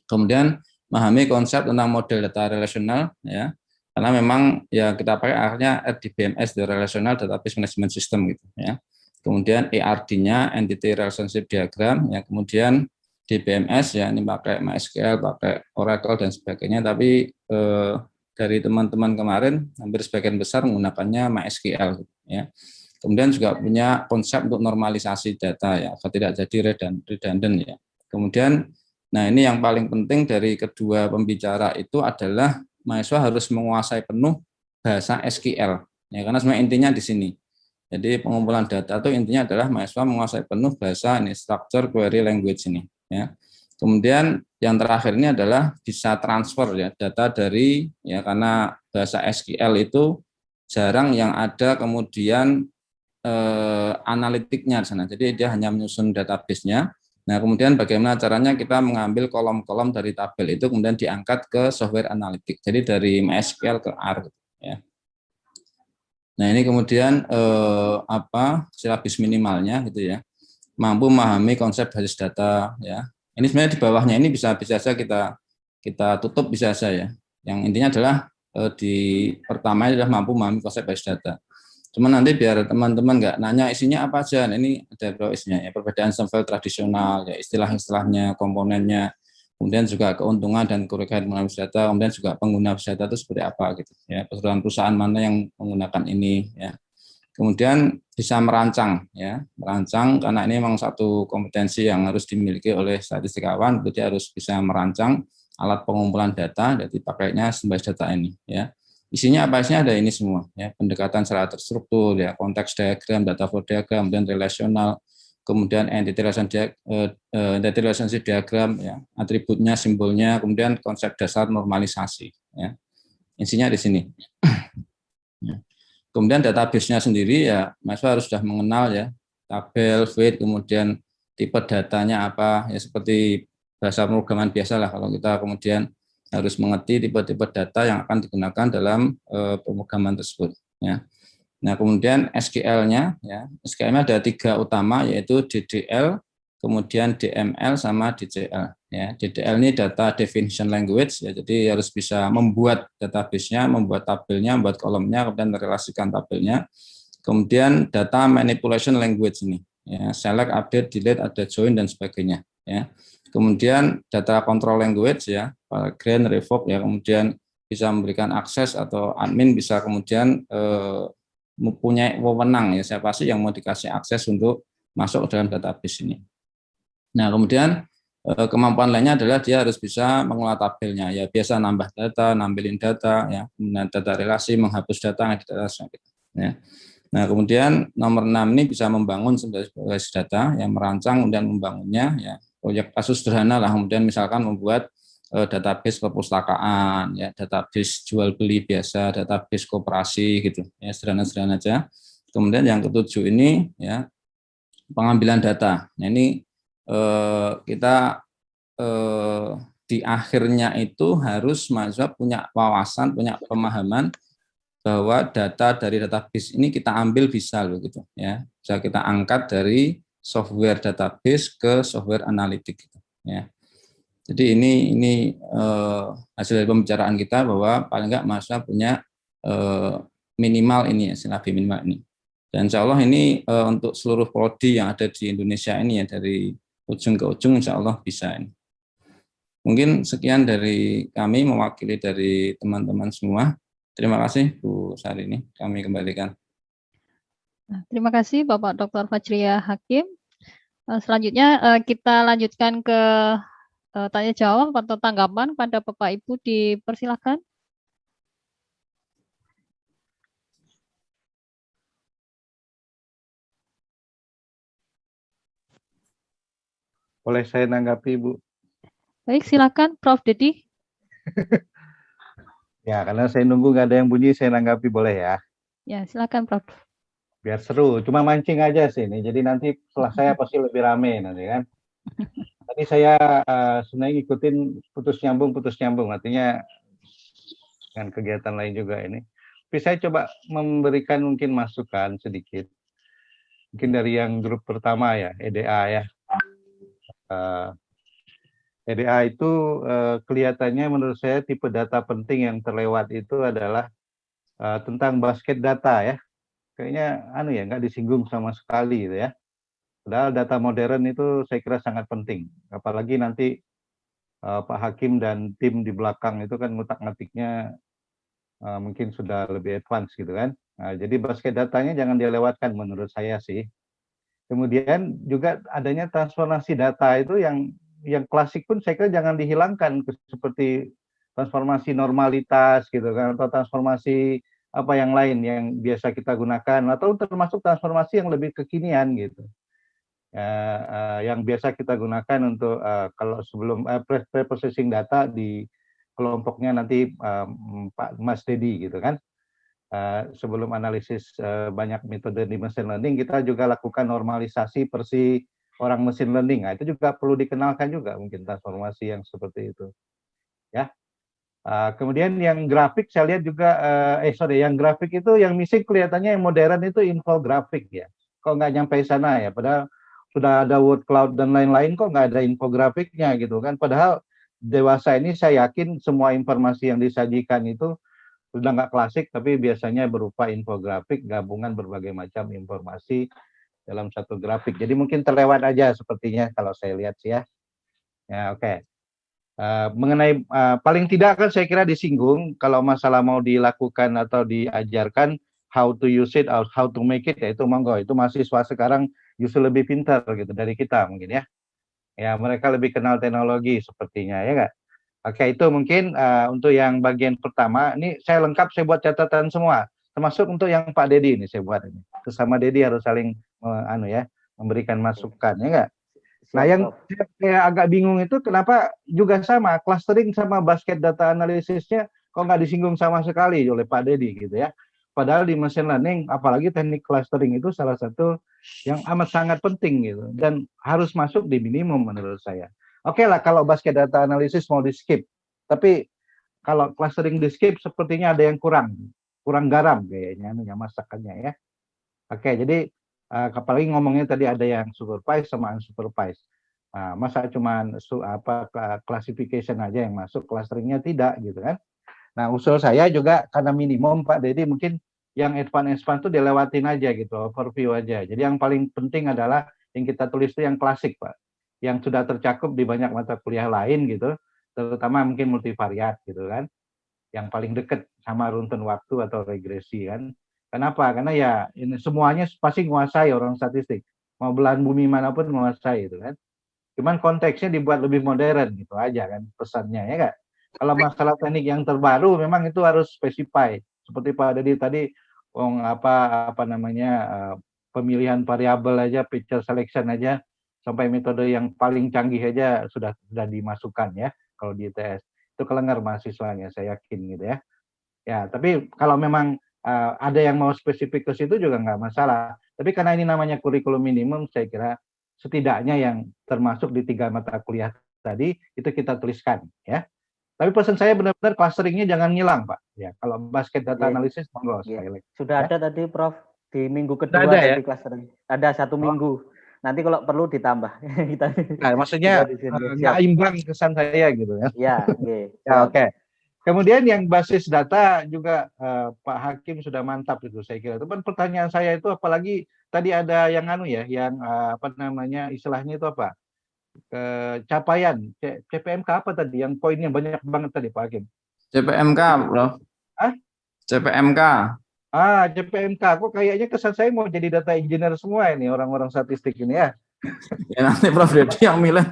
Speaker 6: Kemudian memahami konsep tentang model data relasional ya. Karena memang ya kita pakai akhirnya RDBMS, the Relational Database Management System gitu ya. Kemudian ERD-nya Entity Relationship Diagram ya, kemudian DBMS ya, ini pakai MySQL, pakai Oracle dan sebagainya, tapi dari teman-teman kemarin hampir sebagian besar menggunakannya MySQL ya. Kemudian juga punya konsep untuk normalisasi data ya, agar tidak jadi redundant ya. Kemudian nah ini yang paling penting dari kedua pembicara itu adalah mahasiswa harus menguasai penuh bahasa SQL ya, karena sebenarnya intinya di sini. Jadi pengumpulan data itu intinya adalah mahasiswa menguasai penuh bahasa ini structure query language ini ya. Kemudian yang terakhir ini adalah bisa transfer ya data dari ya, karena bahasa SQL itu jarang yang ada kemudian analitiknya di sana. Jadi dia hanya menyusun database-nya. Nah, kemudian bagaimana caranya kita mengambil kolom-kolom dari tabel itu kemudian diangkat ke software analitik. Jadi dari MySQL ke R ya. Nah, ini kemudian silabus minimalnya gitu ya. Mampu memahami konsep basis data ya. Ini sebenarnya di bawahnya ini bisa saja kita tutup bisa saja ya. Yang intinya adalah di pertama adalah mampu memahami konsep basis data. Cuma nanti biar teman-teman nggak nanya isinya apa aja. Nah, ini ada isinya ya, perbedaan sampel tradisional ya, istilah-istilahnya, komponennya, kemudian juga keuntungan dan kerugian menggunakan data, kemudian juga pengguna data itu seperti apa gitu ya, perusahaan mana yang menggunakan ini ya. Kemudian bisa merancang ya, merancang karena ini memang satu kompetensi yang harus dimiliki oleh statistikawan, jadi harus bisa merancang alat pengumpulan data, jadi pakainya basis data ini ya. Isinya apa? Isinya ada ini semua ya, pendekatan secara terstruktur ya, konteks diagram, data flow diagram, kemudian relasional, kemudian entity relationship diagram ya, atributnya, simbolnya, kemudian konsep dasar normalisasi ya. Isinya di sini. Ya. Kemudian database-nya sendiri ya, mahasiswa harus sudah mengenal ya, tabel, feed, kemudian tipe datanya apa ya, seperti bahasa pemrograman biasa lah kalau kita kemudian harus mengerti tipe-tipe data yang akan digunakan dalam pemrograman tersebut ya. Nah, kemudian SQL-nya ya, SQL-nya ada 3 utama yaitu DDL, kemudian DML sama DCL ya. DDL ini data definition language ya, jadi harus bisa membuat database-nya, membuat tabelnya, membuat kolomnya, kemudian merelasikan tabelnya. Kemudian data manipulation language ini ya, select, update, delete, ada join dan sebagainya ya. Kemudian data control language ya, grant, revoke ya, kemudian bisa memberikan akses atau admin bisa kemudian mempunyai wewenang ya, siapa sih yang mau dikasih akses untuk masuk ke dalam database ini. Nah, kemudian kemampuan lainnya adalah dia harus bisa mengelola tabelnya ya, biasa nambah data, nampilin data ya, kemudian data relasi, menghapus data, edit data ya. Nah, kemudian nomor 6 ini bisa membangun basis data yang merancang dan membangunnya ya. Proyek kasus sederhana lah, kemudian misalkan membuat database perpustakaan, ya, database jual beli biasa, database koperasi gitu, ya sederhana-sederhana aja. Kemudian yang ketujuh ini ya pengambilan data. Nah ini kita di akhirnya itu harus mahasiswa punya wawasan, punya pemahaman bahwa data dari database ini kita ambil bisa loh gitu, ya bisa kita angkat dari software database ke software analitik gitu, ya. Jadi ini hasil dari pembicaraan kita bahwa paling enggak mahasiswa punya minimal ini ya, silabi minimal ini. Dan insya Allah ini untuk seluruh prodi yang ada di Indonesia ini ya, dari ujung ke ujung insya Allah bisa ini. Mungkin sekian dari kami mewakili dari teman-teman semua. Terima kasih Bu Sarini, kami kembalikan.
Speaker 1: Terima kasih Bapak Dr. Fajriah Hakim. Selanjutnya kita lanjutkan ke tanya jawab atau tanggapan pada Bapak Ibu, dipersilakan.
Speaker 7: Boleh saya nanggapi, Bu?
Speaker 1: Baik, silakan Prof. Dedi.
Speaker 7: Ya, karena saya nunggu nggak ada yang bunyi, saya nanggapi boleh ya?
Speaker 1: Ya, silakan Prof.
Speaker 7: Biar seru, cuma mancing aja sih ini. Jadi nanti setelah saya pasti lebih rame nanti kan. Tadi saya sebenarnya ngikutin putus nyambung, artinya dengan kegiatan lain juga ini. Tapi saya coba memberikan mungkin masukan sedikit. Mungkin dari yang grup pertama ya, EDA ya. EDA itu kelihatannya menurut saya tipe data penting yang terlewat itu adalah tentang basket data ya. Kayaknya nggak disinggung sama sekali gitu ya. Padahal data modern itu saya kira sangat penting. Apalagi nanti Pak Hakim dan tim di belakang itu kan ngutak-ngatiknya mungkin sudah lebih advance gitu kan. Nah, jadi basket datanya jangan dilewatkan menurut saya sih. Kemudian juga adanya transformasi data itu yang klasik pun saya kira jangan dihilangkan, seperti transformasi normalitas gitu kan, atau transformasi apa yang lain yang biasa kita gunakan, atau termasuk transformasi yang lebih kekinian gitu. Yang biasa kita gunakan untuk kalau sebelum pre-processing data di kelompoknya nanti Pak Mas Dedi gitu kan. Sebelum analisis banyak metode di machine learning, kita juga lakukan normalisasi versi orang machine learning. Nah, itu juga perlu dikenalkan juga mungkin transformasi yang seperti itu. Ya. Kemudian yang grafik saya lihat juga, yang grafik itu yang missing kelihatannya yang modern itu infografik ya. Kok nggak nyampe sana ya? Padahal sudah ada word cloud dan lain-lain, kok nggak ada infografiknya gitu kan? Padahal dewasa ini saya yakin semua informasi yang disajikan itu sudah nggak klasik, tapi biasanya berupa infografik, gabungan berbagai macam informasi dalam satu grafik. Jadi mungkin terlewat aja sepertinya kalau saya lihat sih ya. Ya oke. Mengenai paling tidak kan saya kira disinggung kalau masalah mau dilakukan atau diajarkan how to use it, how to make it, ya itu monggo. Itu mahasiswa sekarang justru lebih pintar gitu dari kita mungkin ya. Ya mereka lebih kenal teknologi sepertinya ya nggak? Oke, itu mungkin untuk yang bagian pertama. Ini saya lengkap, saya buat catatan semua. Termasuk untuk yang Pak Dedi ini saya buat ini. Sesama Dedi harus saling memberikan masukan, ya enggak? Nah, yang saya agak bingung itu kenapa juga sama, clustering sama basket data analisisnya kok nggak disinggung sama sekali oleh Pak Dedi gitu ya. Padahal di machine learning, apalagi teknik clustering itu salah satu yang amat sangat penting gitu. Dan harus masuk di minimum menurut saya. Oke lah kalau basket data analisis mau di skip, tapi kalau clustering di skip sepertinya ada yang kurang garam kayaknya masakannya ya. Oke, jadi apalagi ngomongnya tadi ada yang supervised sama unsupervised. Nah, masa cuma classification aja yang masuk, clusteringnya tidak gitu kan. Nah, usul saya juga karena minimum Pak Dedi mungkin yang advance itu dilewatin aja gitu, overview aja. Jadi yang paling penting adalah yang kita tulis itu yang klasik Pak, yang sudah tercakup di banyak mata kuliah lain gitu, terutama mungkin multivariat gitu kan, yang paling dekat sama runtun waktu atau regresi kan. Kenapa? Karena ya ini semuanya pasti menguasai orang statistik, mau belahan bumi manapun menguasai itu kan. Cuman konteksnya dibuat lebih modern gitu aja kan pesannya ya kan. Kalau masalah teknik yang terbaru memang itu harus specify. Seperti Pak Dedi tadi pemilihan variabel aja, picture selection aja sampai metode yang paling canggih aja sudah dimasukkan ya kalau di ITS. Itu kelengar mahasiswanya saya yakin gitu ya. Ya, tapi kalau memang ada yang mau spesifik ke situ juga nggak masalah. Tapi karena ini namanya kurikulum minimum, saya kira setidaknya yang termasuk di 3 mata kuliah tadi itu kita tuliskan ya. Tapi pesan saya benar-benar clusteringnya jangan ngilang Pak. Ya, kalau basket data analisis monggo sekali lagi.
Speaker 5: Sudah ada tadi Prof di minggu kedua
Speaker 7: ada,
Speaker 5: tadi clustering. Ada 1 minggu. Nanti kalau perlu ditambah.
Speaker 7: Nah, maksudnya nggak imbang kesan saya gitu ya.
Speaker 5: Ya, okay.
Speaker 7: Ya oke. Kemudian yang basis data juga Pak Hakim sudah mantap itu saya kira. Itu kan pertanyaan saya itu apalagi tadi ada yang yang istilahnya itu apa? capaian CPMK apa tadi yang poinnya banyak banget tadi Pak Hakim?
Speaker 6: CPMK, Bro. CPMK.
Speaker 7: CPMK, kok kayaknya kesan saya mau jadi data engineer semua ini orang-orang statistik ini ya.
Speaker 6: Ya nanti Prof Dedi yang milih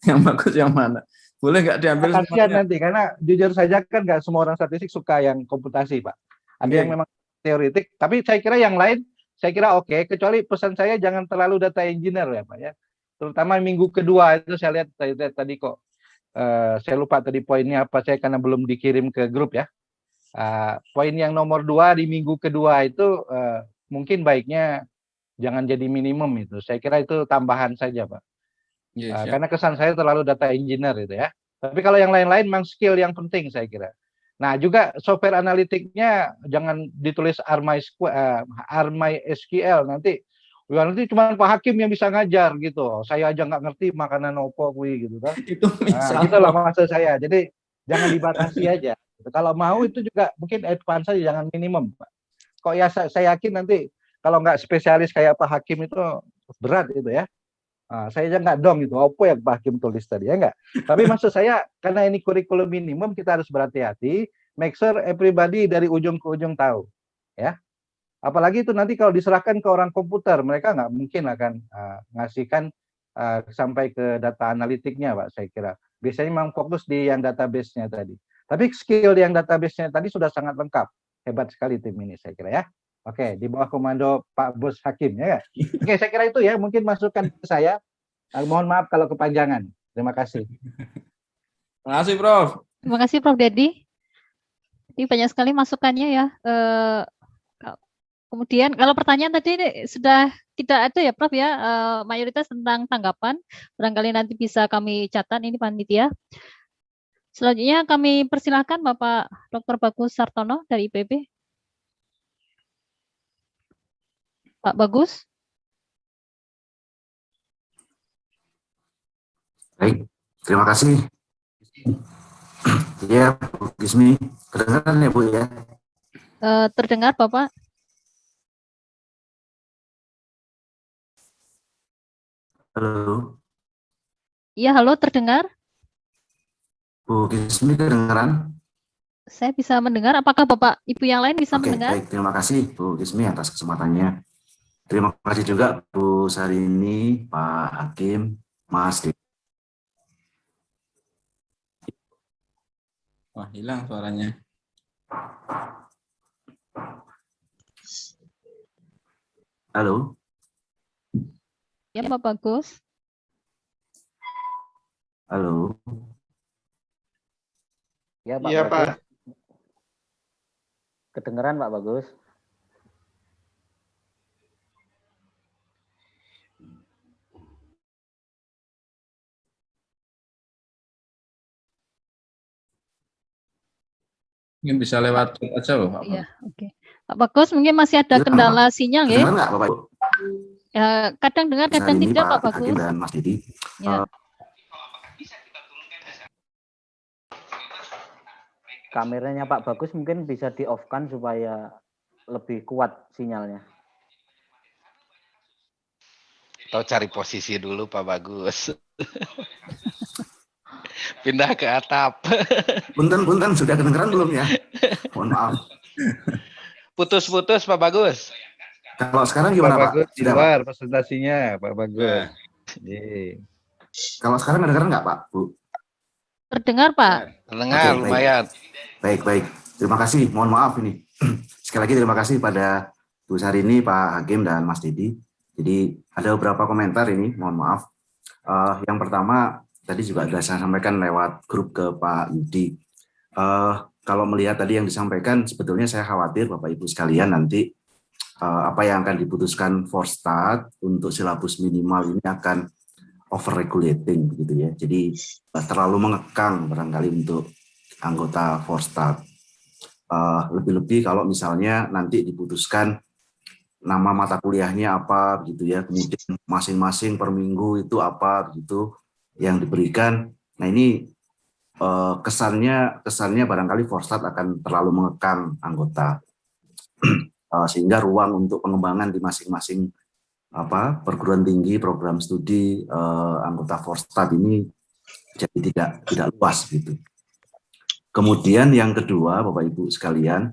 Speaker 6: yang bagus yang mana. Boleh nggak diambil
Speaker 7: kasihan nanti, karena jujur saja kan nggak semua orang statistik suka yang komputasi Pak. Ada yang memang teoretik, tapi saya kira yang lain, saya kira oke, kecuali pesan saya jangan terlalu data engineer ya Pak ya. Terutama minggu kedua itu saya lihat tadi kok, saya lupa tadi poinnya apa, saya karena belum dikirim ke grup ya. Poin yang nomor 2 di minggu kedua itu mungkin baiknya jangan jadi minimum itu. Saya kira itu tambahan saja Pak. Karena kesan saya terlalu data engineer itu ya. Tapi kalau yang lain-lain memang skill yang penting saya kira. Nah juga software analitiknya jangan ditulis RMySQL nanti cuma Pak Hakim yang bisa ngajar gitu. Saya aja nggak ngerti makanan opo kui gitu kan. Itu lah maksud saya. Jadi jangan dibatasi aja. Kalau mau itu juga mungkin advance saja, jangan minimum Pak. Kok ya saya yakin nanti kalau nggak spesialis kayak Pak Hakim itu berat itu ya. Saya aja nggak dong itu, apa yang Pak Hakim tulis tadi ya nggak. Tapi maksud saya karena ini kurikulum minimum kita harus berhati-hati, make sure everybody dari ujung ke ujung tahu, ya. Apalagi itu nanti kalau diserahkan ke orang komputer, mereka nggak mungkin akan ngasihkan sampai ke data analitiknya Pak. Saya kira biasanya memang fokus di yang database-nya tadi. Tapi skill yang database-nya tadi sudah sangat lengkap, hebat sekali tim ini saya kira ya. Oke, di bawah komando Pak Bos Hakim ya. Oke, saya kira itu ya, mungkin masukan ke saya. Mohon maaf kalau kepanjangan. Terima kasih.
Speaker 6: Terima kasih, Prof.
Speaker 1: Terima kasih, Prof Dedi. Ini banyak sekali masukannya ya. Kemudian kalau pertanyaan tadi sudah tidak ada ya, Prof ya. Mayoritas tentang tanggapan. Barangkali nanti bisa kami catat ini panitia. Selanjutnya kami persilahkan Bapak Dr. Bagus Sartono dari IPB. Pak Bagus.
Speaker 8: Baik, terima kasih. Ya, Bu Gismi, kedengaran ya Bu ya?
Speaker 1: Terdengar Bapak?
Speaker 8: Halo.
Speaker 1: Iya, halo, terdengar?
Speaker 8: Bu Gismi kedengaran?
Speaker 1: Saya bisa mendengar. Apakah Bapak Ibu yang lain bisa mendengar?
Speaker 8: Baik, terima kasih Bu Gismi atas kesempatannya. Terima kasih juga Bu Sarini, Pak Hakim, Mas Dedi.
Speaker 6: Wah, hilang suaranya.
Speaker 8: Halo.
Speaker 1: Ya, Pak Bagus.
Speaker 8: Halo.
Speaker 5: Ya, Pak.
Speaker 2: Iya,
Speaker 5: Bagus.
Speaker 2: Pak.
Speaker 5: Kedengeran Pak Bagus?
Speaker 6: Mungkin bisa lewat aja loh, Pak.
Speaker 1: Iya, oke. Pak Bagus mungkin masih ada kendala sinyal ya.
Speaker 8: Dengar nggak Bapak Ibu?
Speaker 1: Ya, kadang dengar, kadang
Speaker 8: Sarini,
Speaker 1: tidak Pak
Speaker 8: Pak Hakim
Speaker 1: Bagus.
Speaker 8: dan Mas Dedi.
Speaker 1: Ya.
Speaker 5: Kameranya Pak Bagus mungkin bisa di-off-kan supaya lebih kuat sinyalnya.
Speaker 9: Atau cari posisi dulu Pak Bagus. Pindah ke atap.
Speaker 8: Punten, sudah kedengeran belum ya? Mohon maaf.
Speaker 9: Putus-putus Pak Bagus.
Speaker 8: Kalau sekarang gimana Pak?
Speaker 7: Bagus,
Speaker 8: Tidak,
Speaker 7: keluar
Speaker 8: Pak?
Speaker 7: presentasinya Pak Bagus.
Speaker 8: Kalau sekarang kedengeran nggak Pak, Bu?
Speaker 1: Terdengar Pak?
Speaker 9: Terdengar,
Speaker 8: Oke,
Speaker 9: lumayan.
Speaker 8: Baik. Terima kasih. Mohon maaf ini. Sekali lagi terima kasih pada Bu Sarini, Pak Hakim, dan Mas Dedi. Jadi ada beberapa komentar ini, mohon maaf. Yang pertama, tadi juga sudah saya sampaikan lewat grup ke Pak Yudi. Kalau melihat tadi yang disampaikan, sebetulnya saya khawatir Bapak Ibu sekalian nanti apa yang akan diputuskan Forstat untuk silabus minimal ini akan over-regulating gitu ya. Jadi terlalu mengekang barangkali untuk anggota Forstat. Lebih-lebih kalau misalnya nanti diputuskan nama mata kuliahnya apa gitu ya, kemudian masing-masing per minggu itu apa gitu yang diberikan. Nah ini kesannya barangkali Forstat akan terlalu mengekang anggota sehingga ruang untuk pengembangan di masing-masing perguruan tinggi, program studi anggota Forstat ini jadi tidak luas gitu. Kemudian yang kedua, Bapak Ibu sekalian,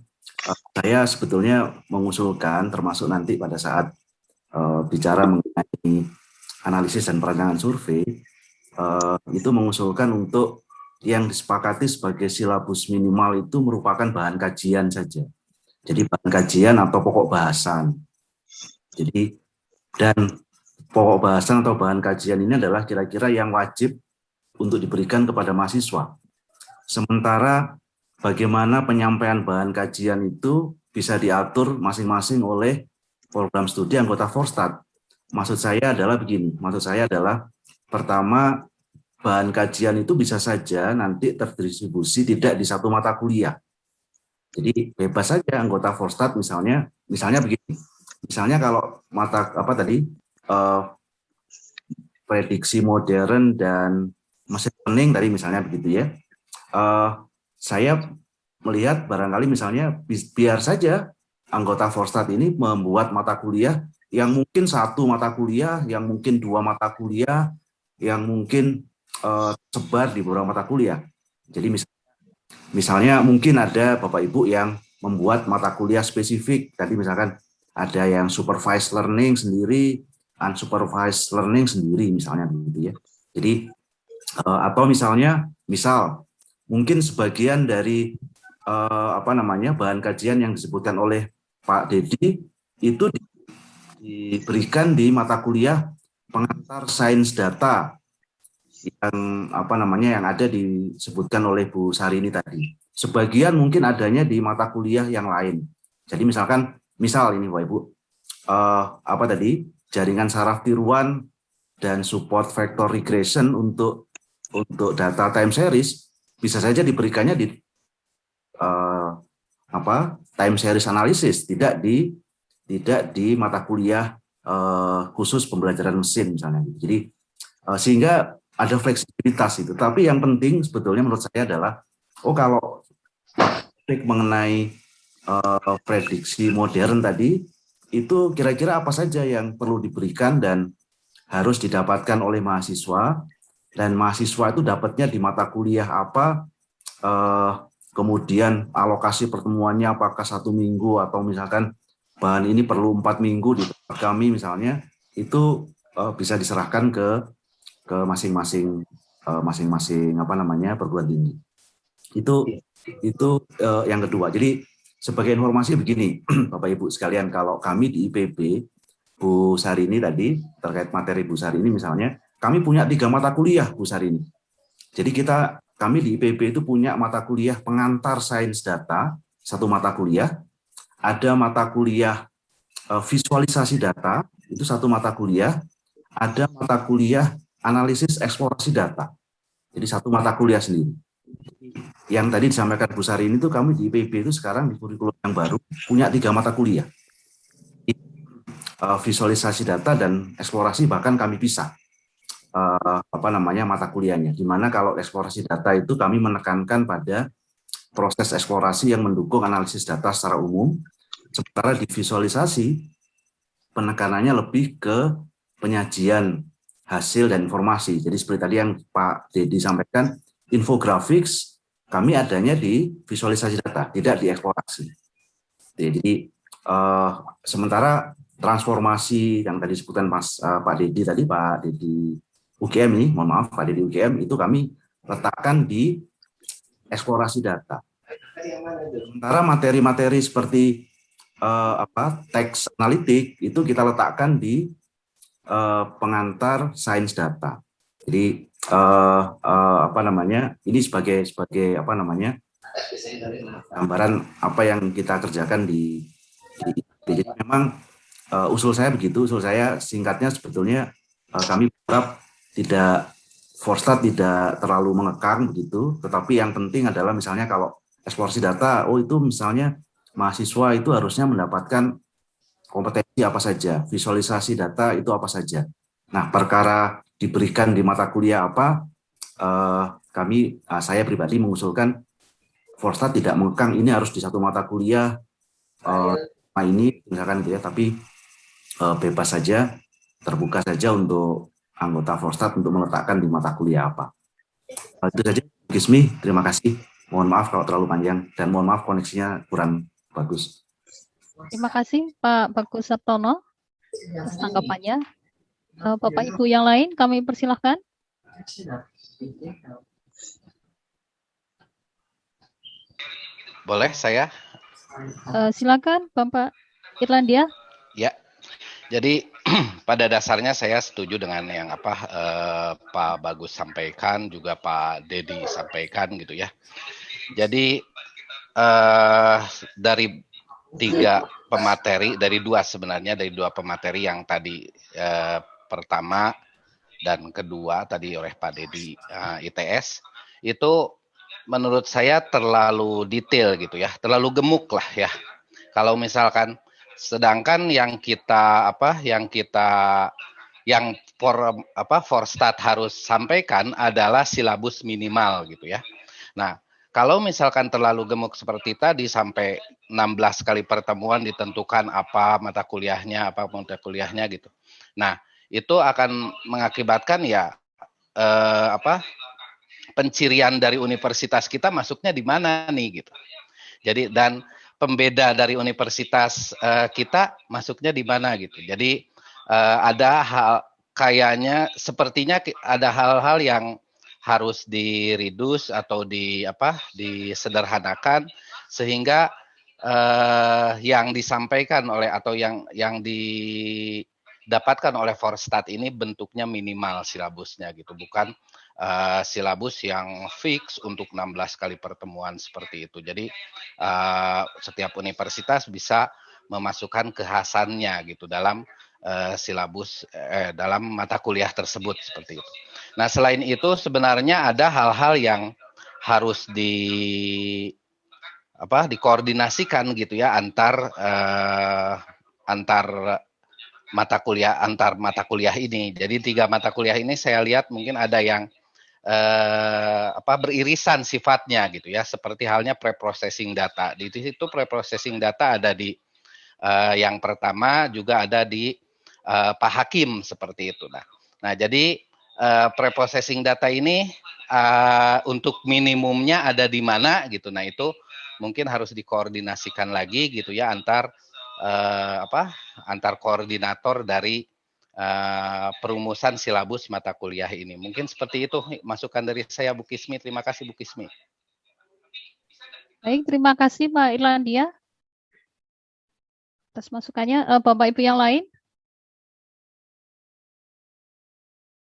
Speaker 8: saya sebetulnya mengusulkan, termasuk nanti pada saat bicara mengenai analisis dan perancangan survei, itu mengusulkan untuk yang disepakati sebagai silabus minimal itu merupakan bahan kajian saja. Jadi bahan kajian atau pokok bahasan. Jadi dan pokok bahasan atau bahan kajian ini adalah kira-kira yang wajib untuk diberikan kepada mahasiswa. Sementara bagaimana penyampaian bahan kajian itu bisa diatur masing-masing oleh program studi anggota Forstat. Maksud saya adalah begini, pertama, bahan kajian itu bisa saja nanti terdistribusi tidak di satu mata kuliah. Jadi bebas saja anggota Forstat misalnya begini. Misalnya kalau prediksi modern dan machine learning tadi misalnya begitu ya. Saya melihat barangkali misalnya biar saja anggota Forstat ini membuat mata kuliah yang mungkin satu mata kuliah, yang mungkin dua mata kuliah, yang mungkin sebar di beberapa mata kuliah. Jadi misalnya mungkin ada Bapak Ibu yang membuat mata kuliah spesifik. Tadi misalkan ada yang supervised learning sendiri, unsupervised learning sendiri misalnya begitu ya. Jadi atau misal mungkin sebagian dari bahan kajian yang disebutkan oleh Pak Dedi itu diberikan di mata kuliah pengantar sains data yang ada disebutkan oleh Bu Sarini tadi. Sebagian mungkin adanya di mata kuliah yang lain. Jadi misal ini Bapak Ibu, jaringan saraf tiruan dan support vector regression untuk data time series bisa saja diberikannya di time series analysis, tidak di mata kuliah khusus pembelajaran mesin misalnya. Jadi sehingga ada fleksibilitas itu. Tapi yang penting sebetulnya menurut saya adalah kalau mengenai prediksi modern tadi itu kira-kira apa saja yang perlu diberikan dan harus didapatkan oleh mahasiswa, dan mahasiswa itu dapatnya di mata kuliah apa, kemudian alokasi pertemuannya apakah 1 minggu atau misalkan bahan ini perlu 4 minggu di tempat kami misalnya, itu bisa diserahkan ke masing-masing perguruan tinggi. Itu yang kedua. Jadi sebagai informasi begini, Bapak Ibu sekalian, kalau kami di IPB, Bu Sarini tadi terkait materi Bu Sarini misalnya, kami punya 3 mata kuliah Bu Sarini. Jadi kami di IPB itu punya mata kuliah pengantar sains data, 1 mata kuliah. Ada mata kuliah visualisasi data, itu 1 mata kuliah. Ada mata kuliah analisis eksplorasi data. Jadi 1 mata kuliah sendiri. Yang tadi disampaikan Bu Sarini itu kami di IPB itu sekarang di kurikulum yang baru punya 3 mata kuliah. Visualisasi data dan eksplorasi bahkan kami pisah mata kuliahnya. Di mana kalau eksplorasi data itu kami menekankan pada proses eksplorasi yang mendukung analisis data secara umum, sementara di visualisasi penekanannya lebih ke penyajian hasil dan informasi. Jadi seperti tadi yang Pak Dedi sampaikan, infografis kami adanya di visualisasi data, tidak di eksplorasi. Jadi sementara transformasi yang tadi disebutkan Pak Dedi tadi, Pak Dedi UGM ini, mohon maaf Pak Dedi UGM, itu kami letakkan di eksplorasi data. Sementara materi-materi seperti teks analitik itu kita letakkan di pengantar sains data. Jadi ini sebagai gambaran apa yang kita kerjakan di jadi memang usul saya begitu. Usul saya singkatnya sebetulnya kami berharap Forstat tidak terlalu mengekang begitu, tetapi yang penting adalah misalnya kalau eksplorasi data, itu misalnya mahasiswa itu harusnya mendapatkan kompetensi apa saja, visualisasi data itu apa saja. Nah, perkara diberikan di mata kuliah apa, saya pribadi mengusulkan Forstat tidak mengekang ini harus di 1 mata kuliah ini misalkan gitu ya, tapi bebas saja terbuka saja untuk anggota Forstat untuk meletakkan di mata kuliah apa. Itu saja, Gismi. Terima kasih. Mohon maaf kalau terlalu panjang dan mohon maaf koneksinya kurang bagus.
Speaker 1: Terima kasih Pak Bagus Sabtono atas tanggapannya. Bapak Ibu yang lain kami persilahkan.
Speaker 9: Boleh saya?
Speaker 1: Silakan Bapak Irlandia.
Speaker 9: Ya. Jadi pada dasarnya saya setuju dengan yang Pak Bagus sampaikan, juga Pak Dedi sampaikan gitu ya. Jadi dari dua pemateri yang tadi pertama dan kedua tadi oleh Pak Dedi ITS itu menurut saya terlalu detail gitu ya, terlalu gemuk lah ya. Kalau misalkan sedangkan yang Forstat harus sampaikan adalah silabus minimal gitu ya. Nah, kalau misalkan terlalu gemuk seperti tadi sampai 16 kali pertemuan ditentukan apa mata kuliahnya gitu. Nah, itu akan mengakibatkan ya pencirian dari universitas kita masuknya di mana nih gitu. Jadi dan pembeda dari universitas kita masuknya di mana gitu. Jadi sepertinya ada hal-hal yang harus direduce atau disederhanakan sehingga yang disampaikan oleh atau yang didapatkan oleh Forstat ini bentuknya minimal silabusnya gitu, bukan silabus yang fix untuk 16 kali pertemuan seperti itu. Jadi setiap universitas bisa memasukkan kekhasannya gitu dalam silabus dalam mata kuliah tersebut seperti itu. Nah, selain itu sebenarnya ada hal-hal yang harus dikoordinasikan gitu ya antar mata kuliah ini. Jadi 3 mata kuliah ini saya lihat mungkin ada yang beririsan sifatnya gitu ya, seperti halnya preprocessing data. Di situ preprocessing data ada di yang pertama, juga ada di Pak Hakim seperti itu. Nah jadi preprocessing data ini untuk minimumnya ada di mana gitu. Nah itu mungkin harus dikoordinasikan lagi gitu ya antar koordinator dari perumusan silabus mata kuliah ini. Mungkin seperti itu masukan dari saya, Bu Kismi. Terima kasih, Bu Kismi.
Speaker 1: Baik, terima kasih Pak Irlandia atas masukannya. Bapak Ibu yang lain,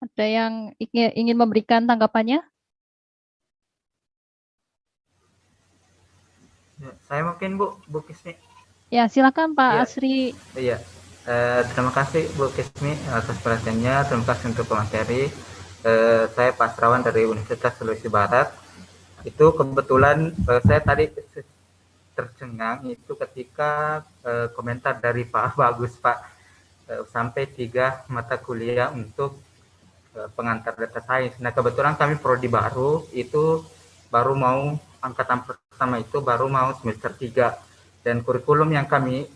Speaker 1: ada yang ingin memberikan tanggapannya?
Speaker 10: Ya, saya mungkin Bu Kismi.
Speaker 1: Ya, silakan Pak
Speaker 10: Ya.
Speaker 1: Asri.
Speaker 10: Iya. Terima kasih Bu Kismi atas perhatiannya. Terima kasih untuk pemateri. Saya Pak Srawan dari Universitas Sulawesi Barat. Itu kebetulan saya tadi tercengang itu ketika komentar dari Pak Bagus Pak sampai 3 mata kuliah untuk pengantar data science. Nah, kebetulan kami prodi baru itu baru mau angkatan pertama itu baru mau semester 3 dan kurikulum yang kami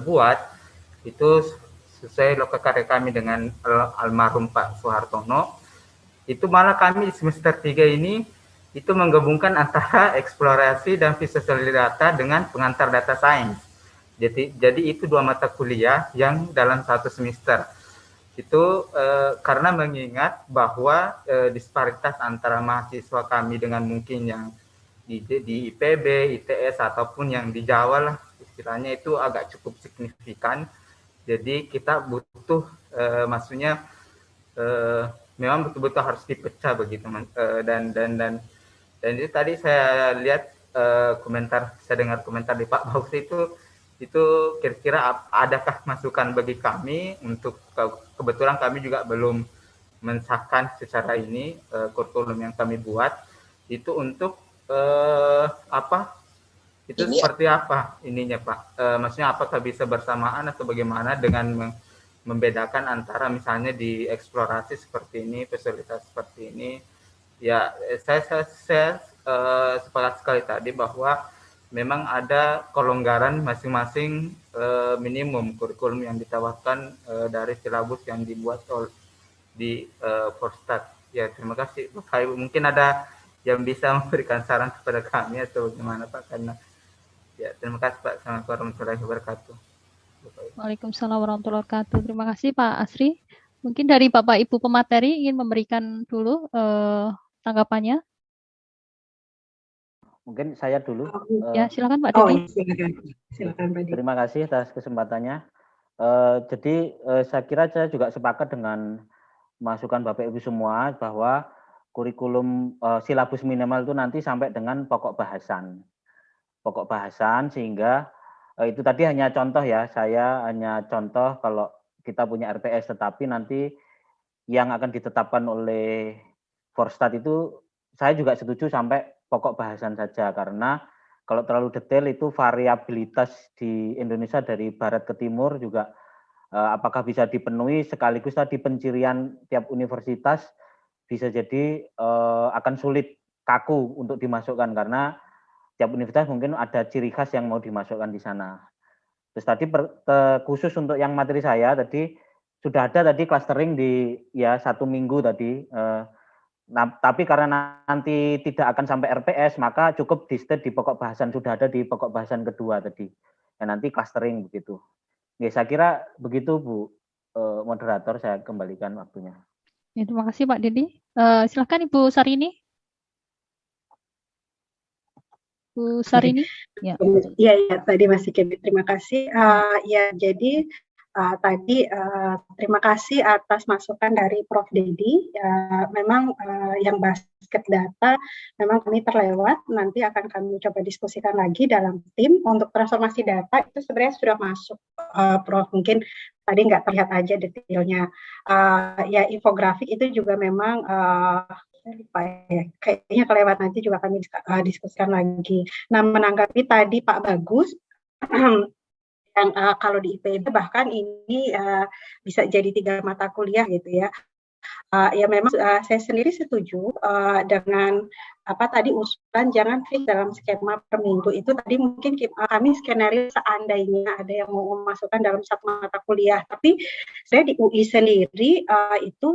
Speaker 10: buat itu sesuai loka karya kami dengan almarhum Pak Soehartono. Itu malah kami di semester 3 ini itu menggabungkan antara eksplorasi dan visualisasi data dengan pengantar data science. Jadi itu 2 mata kuliah yang dalam 1 semester. Itu karena mengingat bahwa disparitas antara mahasiswa kami dengan mungkin yang di IPB, ITS ataupun yang di Jawa lah istilahnya itu agak cukup signifikan. Jadi kita butuh maksudnya memang betul-betul harus dipecah begitu dan itu tadi saya lihat saya dengar komentar di Pak Baus itu kira-kira adakah masukan bagi kami untuk kebetulan kami juga belum mensahkan secara ini kurikulum yang kami buat itu untuk itu seperti apa ininya Pak? Maksudnya apakah bisa bersamaan atau bagaimana dengan membedakan antara misalnya di eksplorasi seperti ini, fasilitas seperti ini? Ya, saya sepakat sekali tadi bahwa memang ada kelonggaran masing-masing minimum kurikulum yang ditawarkan dari silabus yang dibuat di Forstat. Ya, terima kasih Bapak Ibu. Mungkin ada yang bisa memberikan saran kepada kami atau bagaimana Pak? Karena ya, terima kasih Pak. Assalamualaikum warahmatullahi wabarakatuh.
Speaker 1: Waalaikumsalam warahmatullahi wabarakatuh. Terima kasih Pak Asri. Mungkin dari Bapak Ibu pemateri ingin memberikan dulu tanggapannya.
Speaker 5: Mungkin saya dulu.
Speaker 1: Ya, silakan Pak Dedi.
Speaker 3: Silakan Pak Dedi.
Speaker 5: Terima kasih atas kesempatannya. Jadi saya kira saya juga sepakat dengan masukan Bapak Ibu semua bahwa kurikulum silabus minimal itu nanti sampai dengan pokok bahasan. Pokok bahasan sehingga itu tadi hanya contoh ya, saya hanya contoh kalau kita punya RPS, tetapi nanti yang akan ditetapkan oleh Forstat itu saya juga setuju sampai pokok bahasan saja, karena kalau terlalu detail itu variabilitas di Indonesia dari barat ke timur juga apakah bisa dipenuhi, sekaligus tadi pencirian tiap universitas bisa jadi akan sulit, kaku untuk dimasukkan karena tiap universitas mungkin ada ciri khas yang mau dimasukkan di sana. Terus tadi khusus untuk yang materi saya tadi sudah ada tadi clustering di ya 1 minggu tadi. Nah, tapi karena nanti tidak akan sampai RPS, maka cukup di-state di pokok bahasan, sudah ada di pokok bahasan kedua tadi. Dan nanti clustering begitu. Ya, saya kira begitu Bu moderator, saya kembalikan waktunya.
Speaker 1: Ya, terima kasih Pak Dedi. Silakan Ibu Sarini. Bu Sarini. Ya.
Speaker 3: Iya, tadi Mas Kemi, terima kasih. Ya, jadi tadi terima kasih atas masukan dari Prof. Dedi. Memang yang basket data memang kami terlewat. Nanti akan kami coba diskusikan lagi dalam tim. Untuk transformasi data itu sebenarnya sudah masuk, Prof. Mungkin tadi nggak terlihat aja detailnya. Ya, infografik itu juga memang lupa ya, kayaknya kelewat, nanti juga kami diskusikan lagi. Nah, menanggapi tadi Pak Bagus, yang kalau di IPB bahkan ini bisa jadi 3 mata kuliah gitu ya. Ya memang saya sendiri setuju dengan apa tadi usulan jangan fix dalam skema per minggu. Itu tadi mungkin kami skenario seandainya ada yang mau memasukkan dalam 1 mata kuliah. Tapi saya di UI sendiri itu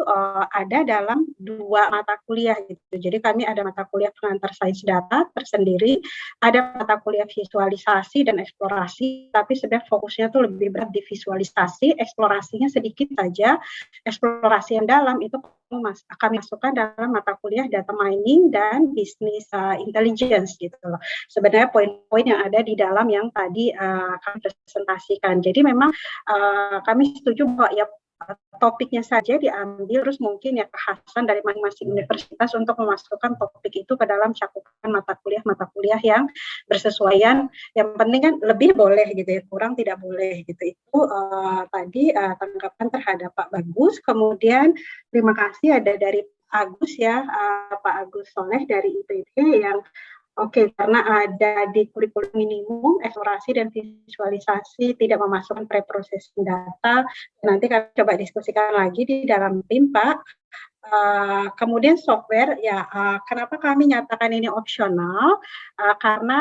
Speaker 3: ada dalam 2 mata kuliah gitu. Jadi kami ada mata kuliah pengantar sains data tersendiri, ada mata kuliah visualisasi dan eksplorasi, tapi sebenarnya fokusnya tuh lebih berat di visualisasi, eksplorasinya sedikit saja. Eksplorasi yang dalam itu kami masukkan dalam mata kuliah data mining dan business intelligence gitu loh. Sebenarnya poin-poin yang ada di dalam yang tadi kami presentasikan. Jadi memang kami setuju bahwa ya topiknya saja diambil, terus mungkin ya kekhasan dari masing-masing universitas untuk memasukkan topik itu ke dalam cakupan mata kuliah yang bersesuaian. Yang penting kan lebih boleh gitu ya, kurang tidak boleh gitu. Itu tadi tanggapan terhadap Pak Bagus. Kemudian terima kasih ada dari Agus ya, Pak Agus Soleh dari IPB yang oke, karena ada di kurikulum minimum, eksplorasi dan visualisasi tidak memasukkan pre-processing data. Nanti kami coba diskusikan lagi di dalam tim, Pak. Kemudian software, ya kenapa kami nyatakan ini opsional? Karena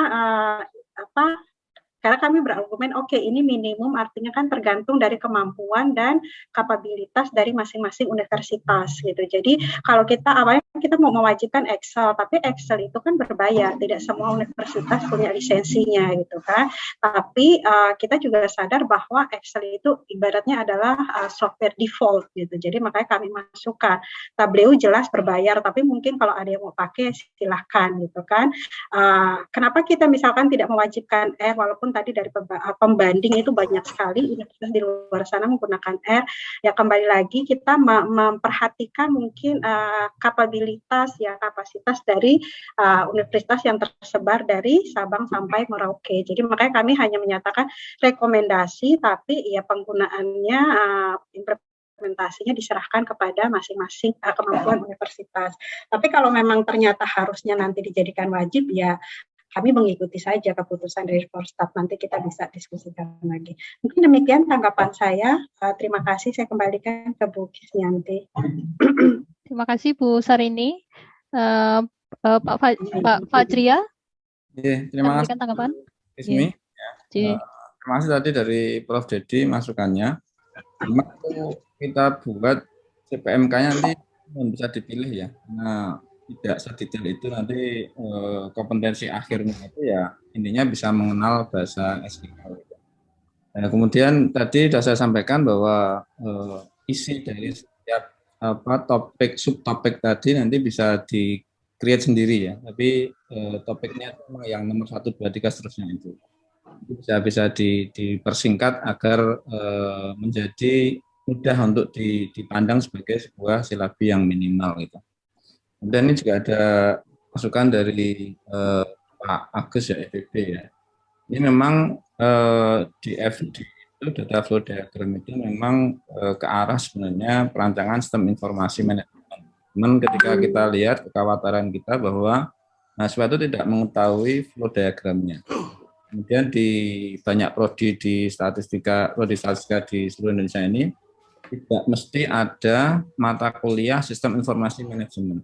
Speaker 3: kami berargumen, oke, ini minimum artinya kan tergantung dari kemampuan dan kapabilitas dari masing-masing universitas gitu. Jadi kalau awalnya kita mau mewajibkan Excel, tapi Excel itu kan berbayar, tidak semua universitas punya lisensinya gitu kan. Tapi kita juga sadar bahwa Excel itu ibaratnya adalah software default gitu. Jadi makanya kami masukkan. Tableau jelas berbayar, tapi mungkin kalau ada yang mau pakai silahkan gitu kan. Kenapa kita misalkan tidak mewajibkan walaupun tadi dari pembanding itu banyak sekali universitas di luar sana menggunakan R. Ya kembali lagi kita memperhatikan mungkin kapabilitas ya kapasitas dari universitas yang tersebar dari Sabang sampai Merauke. Jadi makanya kami hanya menyatakan rekomendasi, tapi ya penggunaannya implementasinya diserahkan kepada masing-masing kemampuan universitas. Tapi kalau memang ternyata harusnya nanti dijadikan wajib, ya kami mengikuti saja keputusan dari Forstat. Nanti kita bisa diskusikan lagi. Mungkin demikian tanggapan saya. Terima kasih. Saya kembalikan ke Bu Kisnyanti.
Speaker 1: Terima kasih Bu Sarini. Pak Fajria.
Speaker 6: Terima kasih.
Speaker 1: Memberikan tanggapan?
Speaker 6: Ismi.
Speaker 1: Ya.
Speaker 6: Terima kasih tadi dari Prof. Dedi masukannya. Memang kita buat CPMK-nya nanti bisa dipilih ya. Nah, tidak sedetail itu nanti kompetensi akhirnya itu ya intinya bisa mengenal bahasa SQL. Nah, kemudian tadi sudah saya sampaikan bahwa isi dari setiap topik subtopik tadi nanti bisa di create sendiri ya. Tapi topiknya yang nomor 1, 2, 3 seterusnya itu bisa dipersingkat agar menjadi mudah untuk dipandang sebagai sebuah silabi yang minimal gitu. Kemudian ini juga ada masukan dari Pak Agus ya, FEB ya. Ini memang di FD itu data flow diagram itu memang ke arah sebenarnya perancangan sistem informasi manajemen. Namun ketika kita lihat kekhawatiran kita bahwa mahasiswa itu tidak mengetahui flow diagramnya. Kemudian di banyak prodi di statistika di seluruh Indonesia ini tidak mesti ada mata kuliah sistem informasi manajemen.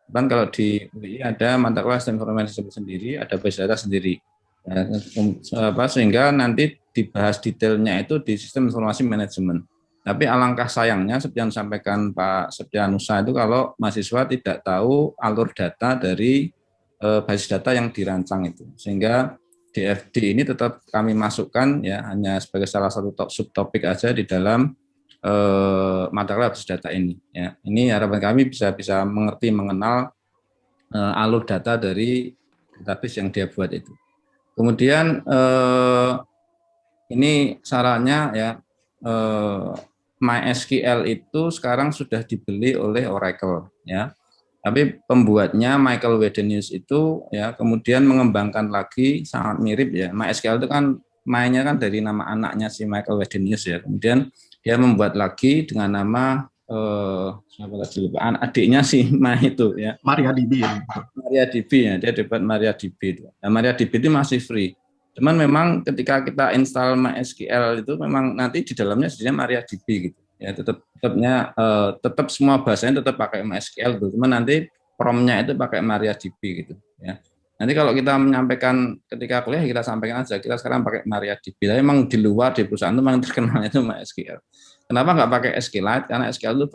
Speaker 6: Kan kalau di UI ada mata kuliah sistem informasi manajemen sendiri, ada base data sendiri. Sehingga nanti dibahas detailnya itu di sistem informasi manajemen. Tapi alangkah sayangnya seperti yang disampaikan Pak Septianusa itu kalau mahasiswa tidak tahu alur data dari basis data yang dirancang itu. Sehingga DFD ini tetap kami masukkan ya hanya sebagai salah satu subtopik aja di dalam mata kuliah basis data ini. Ya. Ini harapan kami bisa mengerti mengenal alur data dari database yang dia buat itu. Kemudian ini sarannya ya MySQL itu sekarang sudah dibeli oleh Oracle ya. Tapi pembuatnya Michael Wedenius itu ya kemudian mengembangkan lagi sangat mirip ya. MySQL itu kan mainnya kan dari nama anaknya si Michael Wedenius ya. Kemudian dia membuat lagi dengan nama siapa tadi lupa adiknya si itu ya.
Speaker 11: MariaDB.
Speaker 6: MariaDB ya, dia dapat MariaDB itu. Nah, MariaDB itu masih free. Cuman memang ketika kita install MySQL itu memang nanti di dalamnya sebenarnya MariaDB gitu. Ya tetap semua bahasanya tetap pakai MySQL gitu. Cuman nanti promnya itu pakai MariaDB gitu ya. Nanti kalau kita menyampaikan ketika kuliah kita sampaikan aja kita sekarang pakai MariaDB. Tapi memang di luar di perusahaan itu memang terkenalnya itu MySQL. Kenapa nggak pakai SQLite? Karena SQL itu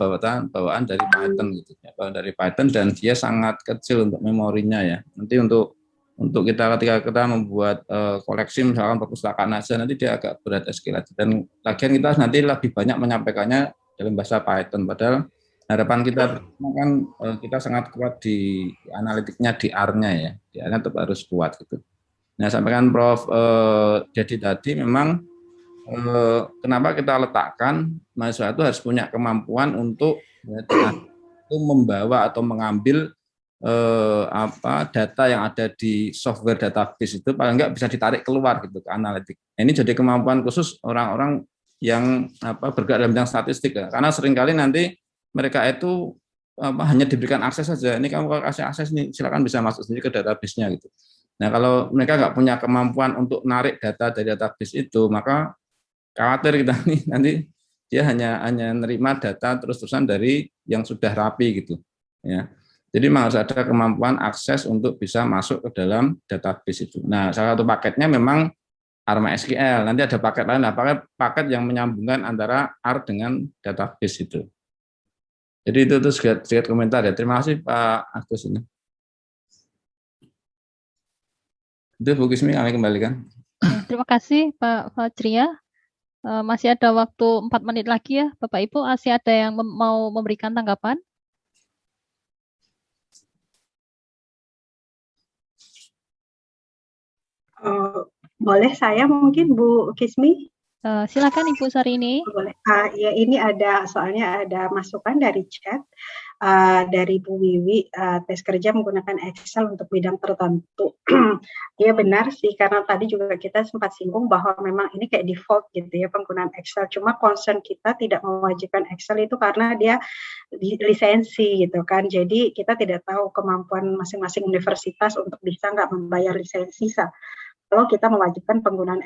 Speaker 6: bawaan dari Python gitu ya. Bawaan dari Python dan dia sangat kecil untuk memorinya ya. Nanti untuk kita ketika kita membuat koleksi misalkan perpustakaan aja nanti dia agak berat SQLite dan lagian kita nanti lebih banyak menyampaikannya dalam bahasa Python padahal harapan kita kan kita sangat kuat di analitiknya di R-nya ya di R-nya tetap harus kuat gitu. Nah sampaikan Prof Dedi tadi memang kenapa kita letakkan mahasiswa itu harus punya kemampuan untuk itu membawa atau mengambil data yang ada di software database itu paling nggak bisa ditarik keluar gitu ke analitik. Ini jadi kemampuan khusus orang-orang yang bergerak dalam bidang statistik ya. Karena seringkali nanti mereka itu hanya diberikan akses saja. Ini kamu kalau kasih akses nih silakan bisa masuk sendiri ke database-nya gitu. Nah kalau mereka nggak punya kemampuan untuk narik data dari database itu maka khawatir kita nih nanti dia hanya nerima data terus-terusan dari yang sudah rapi gitu ya. Jadi harus ada kemampuan akses untuk bisa masuk ke dalam database itu. Nah, salah satu paketnya memang R MySQL. Nanti ada paket lain, paket yang menyambungkan antara R dengan database itu. Jadi itu sedikit komentar ya. Terima kasih Pak Agus ini. Itu Bu Kismi kami kembalikan.
Speaker 1: Terima kasih Pak Fajria. Masih ada waktu 4 menit lagi ya, Bapak Ibu. Masih ada yang mau memberikan tanggapan?
Speaker 3: Boleh saya mungkin Bu Kismi?
Speaker 1: Silakan Ibu Sarini.
Speaker 3: Boleh. Ya ini soalnya ada masukan dari chat dari Bu Wiwi, tes kerja menggunakan Excel untuk bidang tertentu. Ya benar sih, karena tadi juga kita sempat singgung bahwa memang ini kayak default gitu ya penggunaan Excel. Cuma concern kita tidak mewajibkan Excel itu karena dia lisensi gitu kan. Jadi kita tidak tahu kemampuan masing-masing universitas untuk bisa nggak membayar lisensi kalau kita mewajibkan penggunaan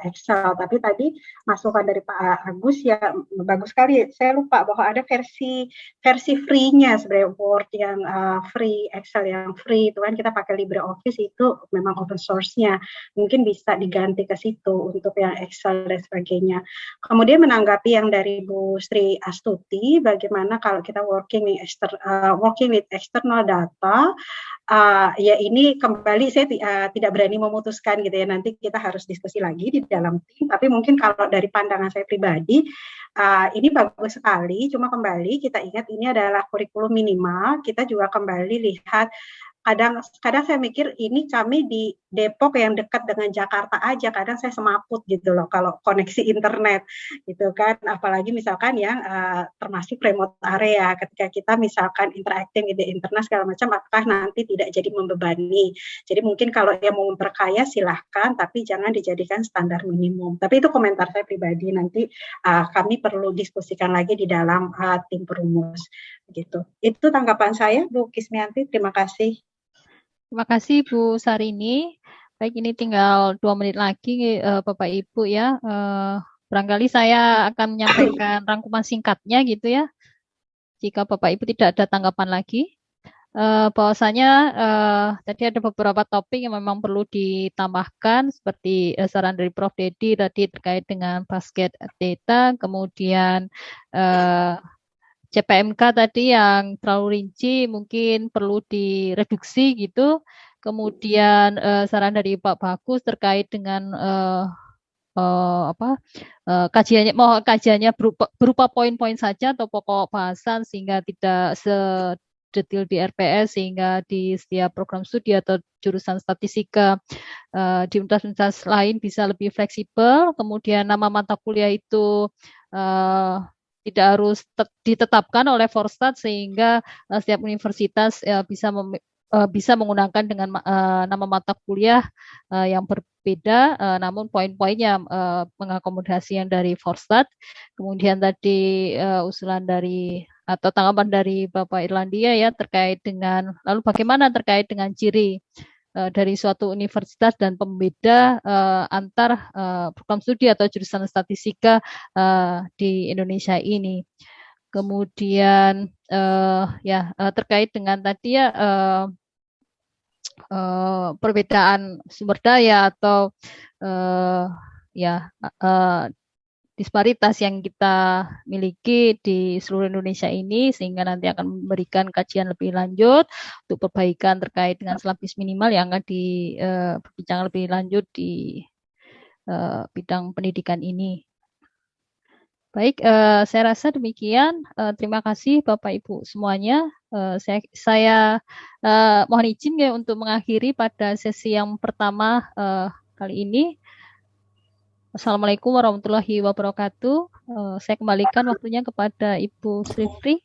Speaker 3: Excel. Tapi tadi masukan dari Pak Agus ya bagus sekali. Saya lupa bahwa ada versi free-nya sebenarnya, Word yang free, Excel yang free. Itu kan kita pakai LibreOffice itu memang open source-nya. Mungkin bisa diganti ke situ untuk yang Excel dan sebagainya. Kemudian menanggapi yang dari Bu Sri Astuti, bagaimana kalau kita working with external data. Ya ini kembali saya tidak berani memutuskan gitu ya, nanti kita harus diskusi lagi di dalam tim, tapi mungkin kalau dari pandangan saya pribadi ini bagus sekali, cuma kembali kita ingat ini adalah kurikulum minimal, kita juga kembali lihat kadang saya mikir ini kami di Depok yang dekat dengan Jakarta aja, kadang saya semaput gitu loh kalau koneksi internet gitu kan, apalagi misalkan yang termasuk remote area, ketika kita misalkan interacting di internet segala macam, apakah nanti tidak jadi membebani. Jadi mungkin kalau yang mau memperkaya silahkan, tapi jangan dijadikan standar minimum. Tapi itu komentar saya pribadi, nanti kami perlu diskusikan lagi di dalam tim perumus gitu. Itu tanggapan saya, Bu Kismianti, terima kasih.
Speaker 1: Terima kasih Bu Sarini. Baik, ini tinggal 2 menit lagi Bapak Ibu ya. Barangkali saya akan menyampaikan rangkuman singkatnya gitu ya. Jika Bapak Ibu tidak ada tanggapan lagi. Bahwasanya tadi ada beberapa topik yang memang perlu ditambahkan seperti saran dari Prof. Dedi tadi terkait dengan basket data, kemudian CPMK tadi yang terlalu rinci mungkin perlu direduksi gitu. Kemudian saran dari Pak Bagus terkait dengan kajiannya berupa poin-poin saja atau pokok bahasan sehingga tidak sedetail di RPS, sehingga di setiap program studi atau jurusan statistika di universitas lain bisa lebih fleksibel. Kemudian nama mata kuliah itu tidak harus ditetapkan oleh Forstat, sehingga setiap universitas bisa menggunakan dengan nama mata kuliah yang berbeda, namun poin-poinnya mengakomodasi yang dari Forstat. Kemudian tadi usulan dari atau tanggapan dari Bapak Irlandia ya terkait dengan lalu bagaimana terkait dengan ciri dari suatu universitas dan pembeda antar program studi atau jurusan statistika di Indonesia ini. Kemudian terkait dengan tadi ya perbedaan sumber daya atau disparitas yang kita miliki di seluruh Indonesia ini, sehingga nanti akan memberikan kajian lebih lanjut untuk perbaikan terkait dengan silabus minimal yang akan diperbincangkan lebih lanjut di bidang pendidikan ini. Baik, saya rasa demikian. Terima kasih Bapak Ibu semuanya. Saya mohon izin ya untuk mengakhiri pada sesi yang pertama kali ini. Assalamualaikum warahmatullahi wabarakatuh. Saya kembalikan waktunya kepada Ibu Srifri.